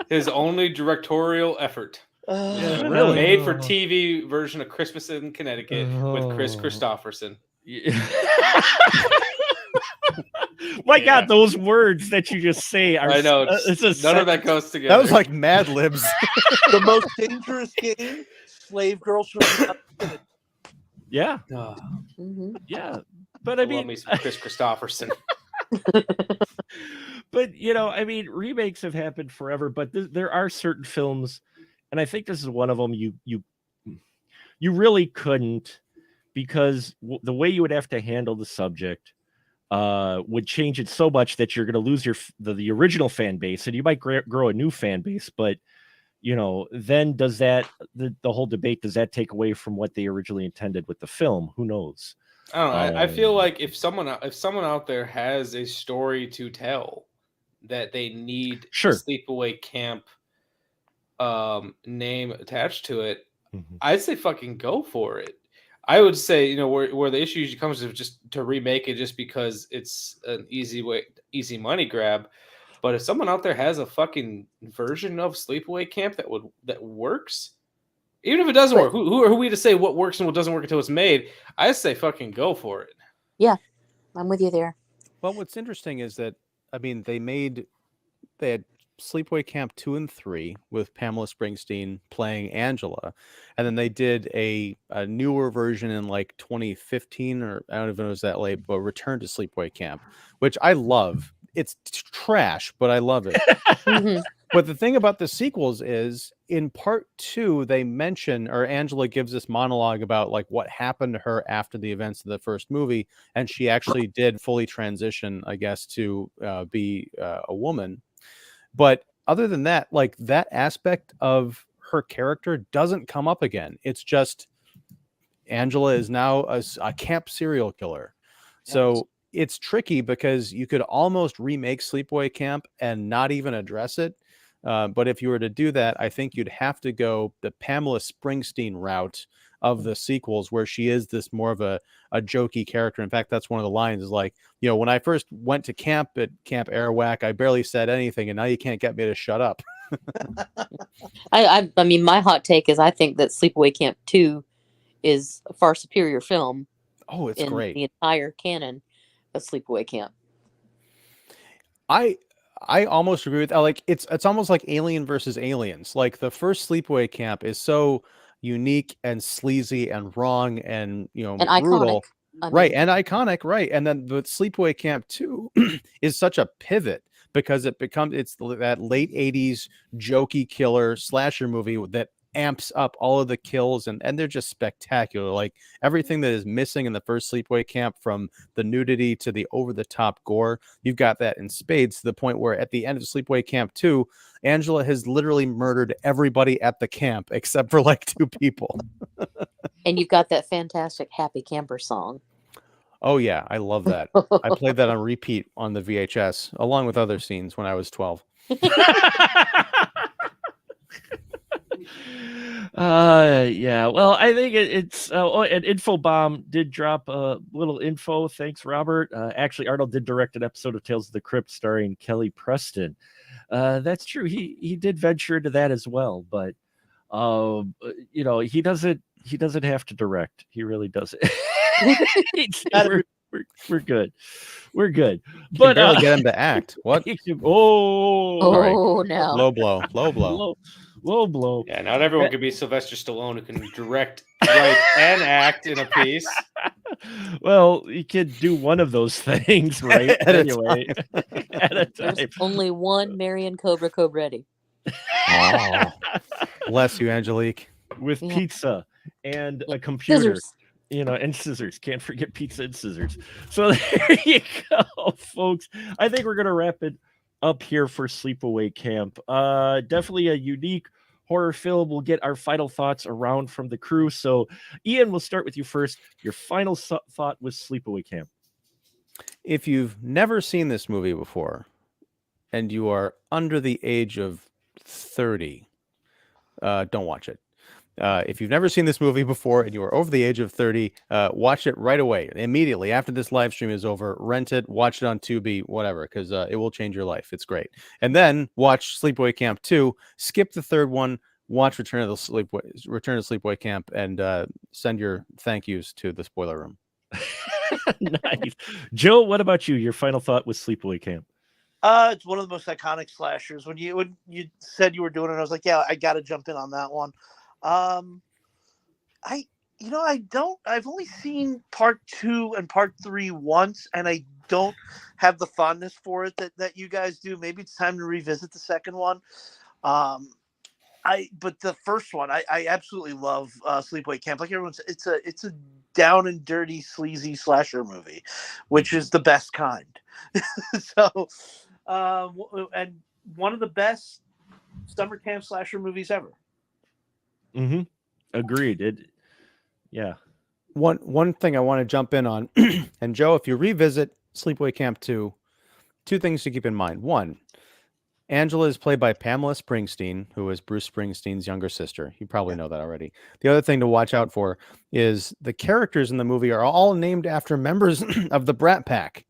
His only directorial effort. Really? Made for TV version of Christmas in Connecticut with Chris Christopherson. My God, those words that you just say are. I know. None of that goes together. That was like Mad Libs. The most dangerous game, Slave Girl. Yeah. Mm-hmm. Yeah. But I mean, love me some Chris Christopherson. But I mean, remakes have happened forever. But there are certain films, and I think this is one of them. You really couldn't, because the way you would have to handle the subject would change it so much that you're going to lose the original fan base, and you might grow a new fan base. But then does that the whole debate, does that take away from what they originally intended with the film? Who knows? I don't know. I feel like if someone out there has a story to tell that they need Sleepaway Camp name attached to it, I'd say fucking go for it. I would say, where the issue usually comes is just to remake it just because it's an easy money grab. But if someone out there has a fucking version of Sleepaway Camp that works, even if it doesn't work, who are we to say what works and what doesn't work until it's made? I say fucking go for it. Yeah, I'm with you there. Well, what's interesting is that, I mean, they had Sleepaway Camp 2 and 3 with Pamela Springsteen playing Angela, and then they did a newer version in like 2015, or I don't even know if it was that late, but Return to Sleepaway Camp, which I love. It's trash, but I love it. But the thing about the sequels is in part 2, they mention, or Angela gives this monologue about like what happened to her after the events of the first movie. And she actually did fully transition, I guess, to be a woman. But other than that, like that aspect of her character doesn't come up again. It's just Angela is now a camp serial killer. So it's tricky because you could almost remake Sleepaway Camp and not even address it. But if you were to do that, I think you'd have to go the Pamela Springsteen route of the sequels, where she is this more of a jokey character. In fact, that's one of the lines is like, you know, when I first went to camp at Camp Arawak, I barely said anything, and now you can't get me to shut up. I mean, my hot take is I think that Sleepaway Camp 2 is a far superior film. Oh, it's in great. The entire canon of Sleepaway Camp. I almost agree with that. Like it's almost like Alien versus Aliens. Like the first Sleepaway Camp is so unique and sleazy and wrong and, you know, and brutal. Iconic. Right. And iconic. Right. And then the Sleepaway Camp 2 is such a pivot because it's that late 80s jokey killer slasher movie that amps up all of the kills, and they're just spectacular. Like everything that is missing in the first Sleepaway Camp, from the nudity to the over-the-top gore, you've got that in spades, to the point where at the end of Sleepaway Camp 2, Angela has literally murdered everybody at the camp except for like 2 people. And you've got that fantastic Happy Camper song. Oh yeah, I love that. I played that on repeat on the VHS along with other scenes when I was 12. Yeah, well, I think it's an Infobomb did drop a little info. Thanks, Robert. Actually, Arnold did direct an episode of Tales of the Crypt starring Kelly Preston. That's true. He did venture into that as well, but you know, he doesn't have to direct. He really doesn't. We're good. We're good. But barely get him to act. What? Oh no. Low blow. Low blow. Yeah, not everyone can be Sylvester Stallone, who can direct, write, and act in a piece. Well, you can do one of those things, right? Anyway, at a time. There's only one Marion Cobra Cobretti. Oh, bless you, Angelique. With pizza and a computer. Scissors. You know, and scissors. Can't forget pizza and scissors. So there you go, folks. I think we're going to wrap it up here for Sleepaway Camp. Definitely a unique horror film. We'll get our final thoughts around from the crew. So, Ian, we'll start with you first. Your final thought was Sleepaway Camp. If you've never seen this movie before and you are under the age of 30, don't watch it. If you've never seen this movie before and you are over the age of 30, watch it right away, immediately after this live stream is over. Rent it, watch it on Tubi, whatever, because it will change your life. It's great. And then watch Sleepaway Camp 2. Skip the third one. Watch Return to Sleepaway Camp, and send your thank yous to the spoiler room. Nice. Joe, what about you? Your final thought was Sleepaway Camp. It's one of the most iconic slashers. When you said you were doing it, I was like, yeah, I got to jump in on that one. I've only seen part 2 and part 3 once, and I don't have the fondness for it that you guys do. Maybe it's time to revisit the second one. But the first one, I absolutely love Sleepaway Camp. Like everyone said, it's a down and dirty, sleazy slasher movie, which is the best kind. So, and one of the best summer camp slasher movies ever. Mm-hmm. Agreed. Yeah. One thing I want to jump in on, and Joe, if you revisit Sleepaway Camp 2, 2 things to keep in mind. One, Angela is played by Pamela Springsteen, who is Bruce Springsteen's younger sister. You probably know that already. The other thing to watch out for is the characters in the movie are all named after members of the Brat Pack.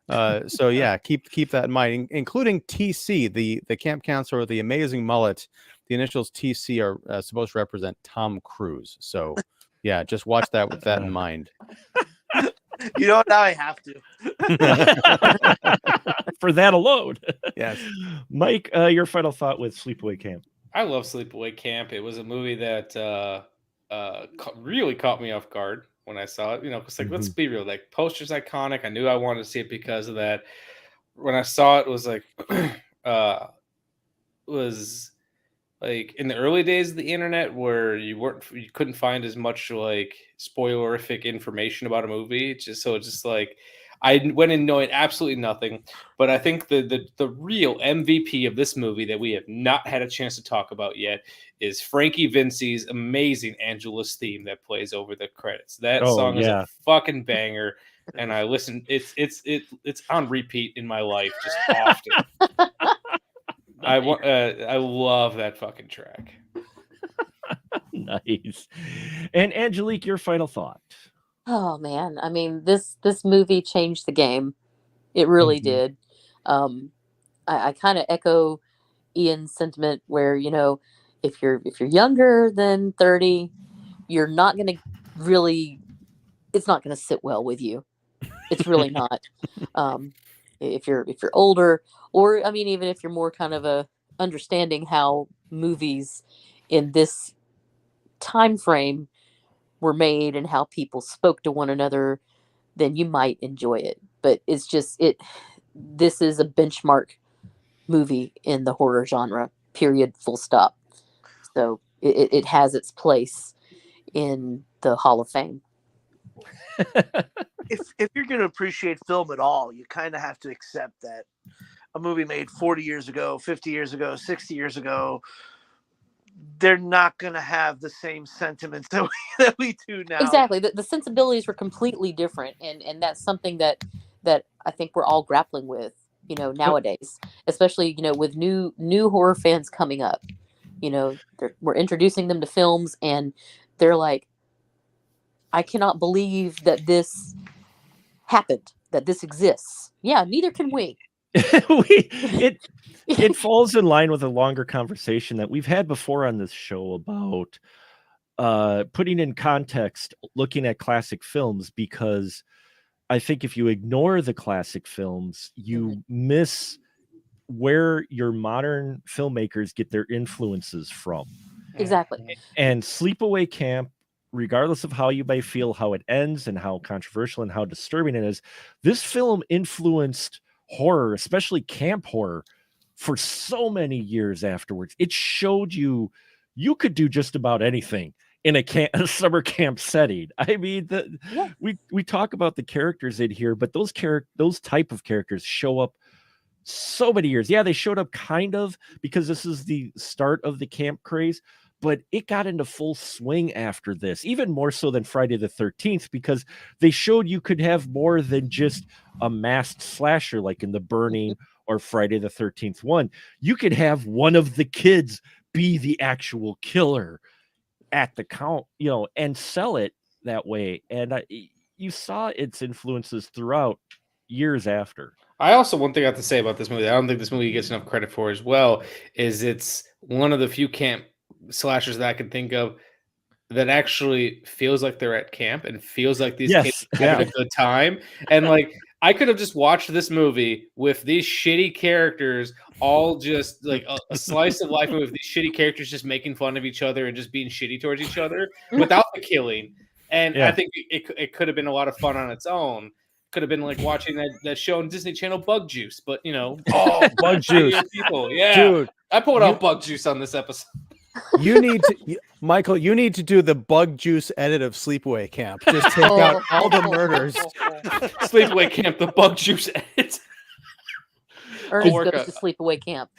So yeah, keep that in mind, including TC, the camp counselor with the amazing mullet. The initials TC are supposed to represent Tom Cruise. So yeah, just watch that with that in mind. You know what? Now I have to. For that alone. Yes. Mike, your final thought with Sleepaway Camp. I love Sleepaway Camp. It was a movie that really caught me off guard when I saw it. You know, it's like, let's be real. Like, poster's iconic. I knew I wanted to see it because of that. When I saw it, it was like, was like in the early days of the internet where you couldn't find as much like spoilerific information about a movie. It's just like I went in knowing absolutely nothing. But I think the real MVP of this movie that we have not had a chance to talk about yet is Frankie Vinci's amazing Angelus theme that plays over the credits. That song is a fucking banger, and I listen. It's on repeat in my life just often. I love that fucking track. Nice. And Angelique, your final thought. Oh man, I mean this movie changed the game. It really did. I kind of echo Ian's sentiment where, you know, if you're younger than 30, you're not going to really, it's not going to sit well with you. It's really not. If you're older, or I mean, even if you're more kind of understanding how movies in this time frame were made and how people spoke to one another, then you might enjoy it. But it's just this is a benchmark movie in the horror genre, period, full stop. So it has its place in the Hall of Fame. If you're going to appreciate film at all, you kind of have to accept that a movie made 40 years ago, 50 years ago, 60 years ago, they're not going to have the same sentiments that we do now. Exactly. The sensibilities were completely different. And that's something that I think we're all grappling with, you know, nowadays, especially, you know, with new horror fans coming up. You know, we're introducing them to films and they're like, I cannot believe that this happened, that this exists. Yeah, neither can we. It falls in line with a longer conversation that we've had before on this show about putting in context, looking at classic films, because I think if you ignore the classic films, you miss where your modern filmmakers get their influences from. Exactly. And Sleepaway Camp, regardless of how you may feel how it ends and how controversial and how disturbing it is, this film influenced horror, especially camp horror, for so many years afterwards. It showed you could do just about anything in a summer camp setting. I mean, we talk about the characters in here, but those type of characters show up so many years. Yeah, they showed up kind of because this is the start of the camp craze, but it got into full swing after this, even more so than Friday the 13th, because they showed you could have more than just a masked slasher like in The Burning or Friday the 13th one. You could have one of the kids be the actual killer at the count, you know, and sell it that way. And you saw its influences throughout years after. I also, one thing I have to say about this movie, I don't think this movie gets enough credit for as well, is it's one of the few camp slashers that I can think of that actually feels like they're at camp and feels like these kids are having a good time. And like, I could have just watched this movie with these shitty characters, all just like a slice of life with these shitty characters just making fun of each other and just being shitty towards each other without the killing. And I think it could have been a lot of fun on its own. Could have been like watching that show on Disney Channel, Bug Juice, but you know, Bug Juice, people, yeah, dude, I pulled out Bug Juice on this episode. You need to, Michael. You need to do the Bug Juice edit of Sleepaway Camp. Just take out all the murders. Sleepaway Camp, the Bug Juice edit. Ernest goes to Sleepaway Camp.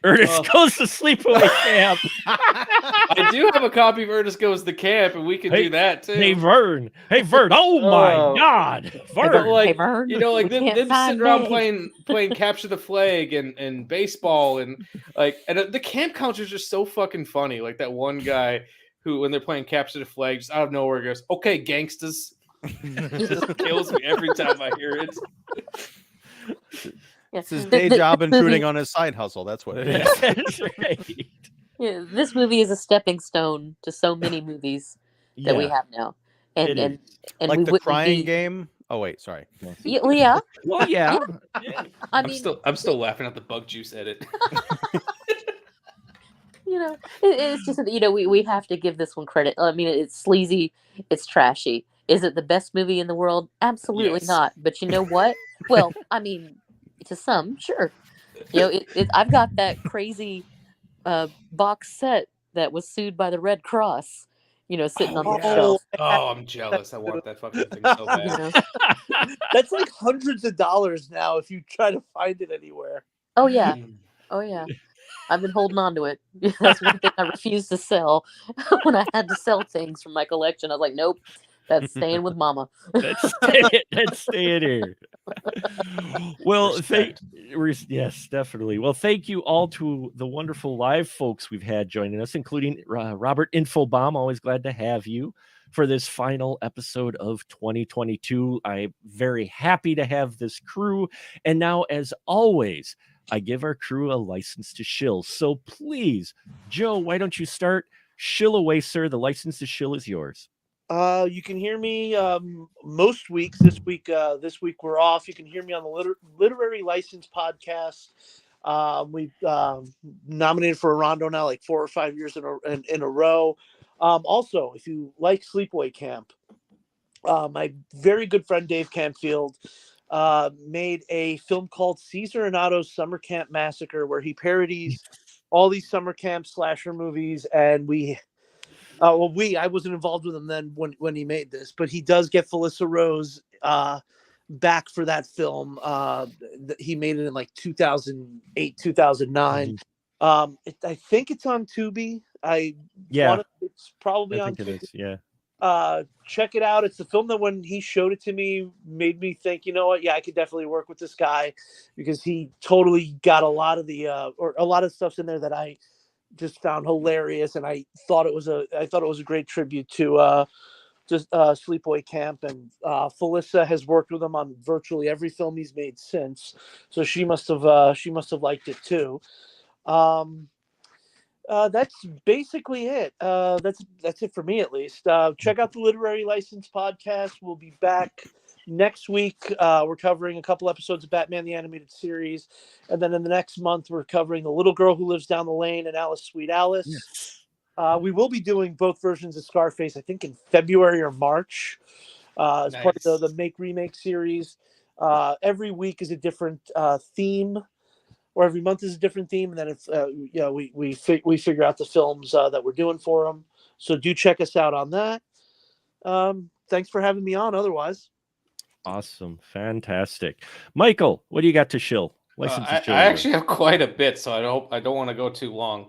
Ernest goes to Sleepaway Camp. I do have a copy of Ernest Goes to Camp, and we can do that too. Hey Vern. Oh my God, Vern. But like, hey, Vern. You know, like them sitting around playing Capture the Flag and baseball and like, and the camp counters are so fucking funny. Like that one guy who, when they're playing Capture the Flag, just out of nowhere goes, "Okay, gangsters." It just kills me every time I hear it. It's his day job intruding on his side hustle. That's what it is. That's right. Yeah, this movie is a stepping stone to so many movies that we have now, and like we the Crying Game. Oh wait, sorry. Yeah. Well, yeah. I mean, I'm still laughing at the Bug Juice edit. You know, it's just, you know, we have to give this one credit. I mean, it's sleazy, it's trashy. Is it the best movie in the world? Absolutely not. But you know what? Well, I mean, to some, sure. You know, I've got that crazy box set that was sued by the Red Cross, sitting on the yes. shelf. Oh, I'm jealous. I want that fucking thing so bad. That's like hundreds of dollars now if you try to find it anywhere. Oh yeah. I've been holding on to it. That's one thing I refused to sell. When I had to sell things from my collection, I was like, nope, that's staying with Mama. That's staying here. Well, yes, definitely. Well, thank you all to the wonderful live folks we've had joining us, including Robert Infobaum. Always glad to have you for this final episode of 2022. I'm very happy to have this crew. And now, as always, I give our crew a license to shill. So please, Joe, why don't you start? Shill away, sir. The license to shill is yours. You can hear me most weeks. This week we're off. You can hear me on the Literary License podcast. We've nominated for a Rondo now like 4 or 5 years in a row. Also, if you like Sleepaway Camp, my very good friend Dave Campfield made a film called Caesar and Otto's Summer Camp Massacre, where he parodies all these summer camp slasher movies. And I wasn't involved with him then when he made this, but he does get Felissa Rose back for that film. He made it in like 2008, 2009. I think it's on Tubi. It's probably on Tubi. It is, yeah. Check it out. It's the film that when he showed it to me made me think, you know what? Yeah, I could definitely work with this guy, because he totally got a lot of a lot of stuff's in there that I just found hilarious, and I thought it was a great tribute to Sleepaway Camp. And Felissa has worked with him on virtually every film he's made since, so she must have liked it too. That's basically it. That's it for me, at least. Check out the Literary License podcast. We'll be back next week. We're covering a couple episodes of Batman the Animated Series, and then in the next month we're covering The Little Girl Who Lives Down the Lane and Alice Sweet Alice. Yes. We will be doing both versions of Scarface, I think in February or March, as part of the Make Remake series. Every week is a different theme, or every month is a different theme, and then if we figure out the films that we're doing for them. So do check us out on that. Thanks for having me on. Otherwise, awesome, fantastic, Michael. What do you got to shill? I actually have quite a bit, so I don't want to go too long.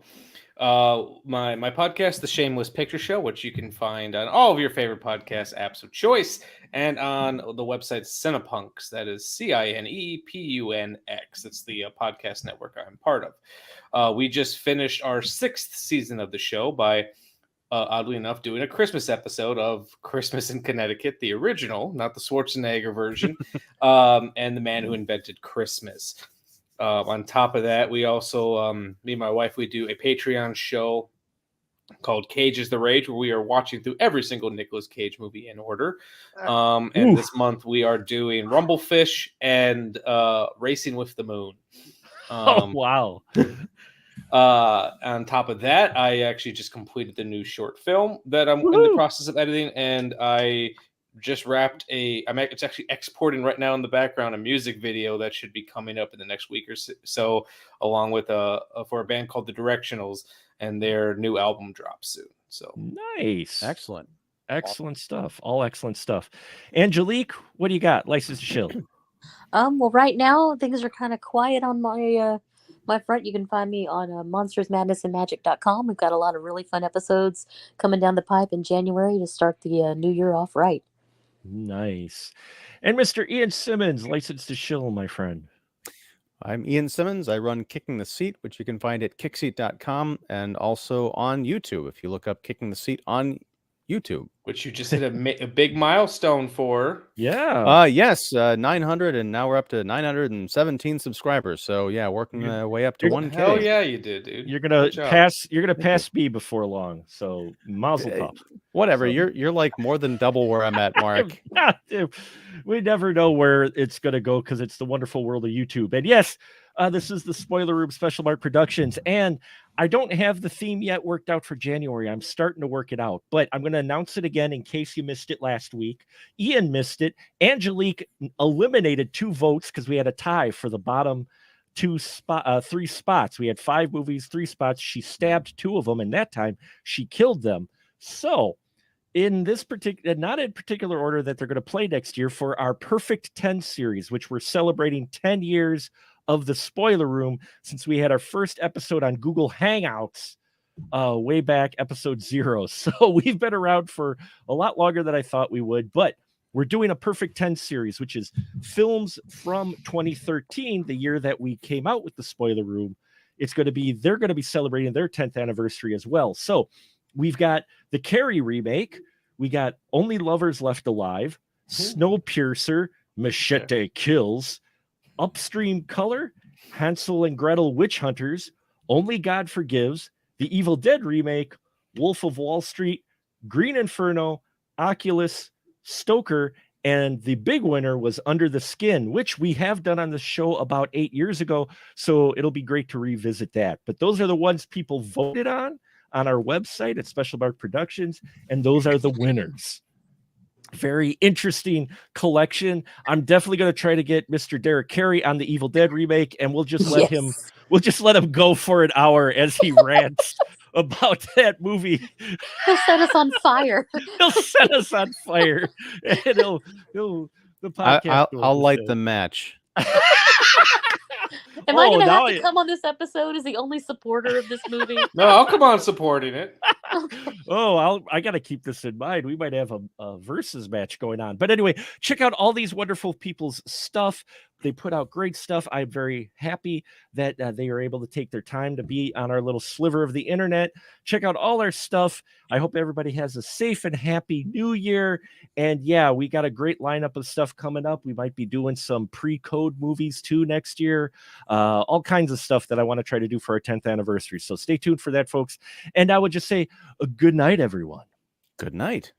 My podcast, The Shameless Picture Show, which you can find on all of your favorite podcast apps of choice, and on the website Cinepunx. That is CINEPUNX. That's the podcast network I'm part of. We just finished our 6th season of the show by, oddly enough, doing a Christmas episode of Christmas in Connecticut, the original, not the Schwarzenegger version, and The Man Who Invented Christmas. On top of that, we also, me and my wife, we do a Patreon show called Cage is the Rage, where we are watching through every single Nicolas Cage movie in order. And this month we are doing Rumblefish and Racing with the Moon. Wow. On top of that, I actually just completed the new short film that I'm in the process of editing, and I just wrapped it's actually exporting right now in the background, a music video that should be coming up in the next week or so, along with for a band called The Directionals, and their new album drops soon. So nice. Excellent stuff. All excellent stuff. Angelique, what do you got? License to shill. Well, right now things are kind of quiet on my front. You can find me on monstersmadnessandmagic.com. We've got a lot of really fun episodes coming down the pipe in January to start the new year off right. Nice. And Mr. Ian Simmons, license to shill, my friend. I'm Ian Simmons. I run Kicking the Seat, which you can find at kickseat.com, and also on YouTube. If you look up Kicking the Seat on YouTube, which you just hit a big milestone for. Yeah. Yes, 900, and now we're up to 917 subscribers. So yeah, working way up to 1K. Hell yeah, you did, dude. You're gonna pass me before long. So mazel tov. Whatever. So, you're like more than double where I'm at, Mark. We never know where it's gonna go, because it's the wonderful world of YouTube. And yes, this is the Spoiler Room Special Mark Productions, and I don't have the theme yet worked out for January. I'm starting to work it out, but I'm going to announce it again in case you missed it last week. Ian missed it. Angelique eliminated 2 votes because we had a tie for the bottom 3 spots. We had 5 movies, 3 spots. She stabbed 2 of them, and that time she killed them. So in this particular, not in particular order that they're going to play next year, for our Perfect 10 series, which we're celebrating 10 years of the Spoiler Room, since we had our first episode on Google Hangouts way back, episode 0. So we've been around for a lot longer than I thought we would, but we're doing a Perfect 10 series, which is films from 2013, the year that we came out with the Spoiler Room. They're going to be celebrating their 10th anniversary as well. So we've got the Carrie remake. We got Only Lovers Left Alive, Snowpiercer, Machete Kills, Upstream Color, Hansel and Gretel Witch Hunters, Only God Forgives, The Evil Dead remake, Wolf of Wall Street, Green Inferno, Oculus, Stoker, and the big winner was Under the Skin, which we have done on the show about 8 years ago. So it'll be great to revisit that. But those are the ones people voted on our website at Special Mark Productions, and those are the winners. Very interesting collection. I'm definitely going to try to get Mr. Derek Carey on the Evil Dead remake, and we'll just let him go for an hour as he rants about that movie. He'll set us on fire. He'll set us on fire, and the podcast. I'll light the match. Am I going to have to come on this episode as the only supporter of this movie? No, I'll come on supporting it. I got to keep this in mind. We might have a versus match going on. But anyway, check out all these wonderful people's stuff. They put out great stuff. I'm very happy that they are able to take their time to be on our little sliver of the internet. Check out all our stuff. I hope everybody has a safe and happy new year. And yeah, we got a great lineup of stuff coming up. We might be doing some pre-code movies too next year. All kinds of stuff that I want to try to do for our 10th anniversary. So stay tuned for that, folks. And I would just say a good night, everyone. Good night.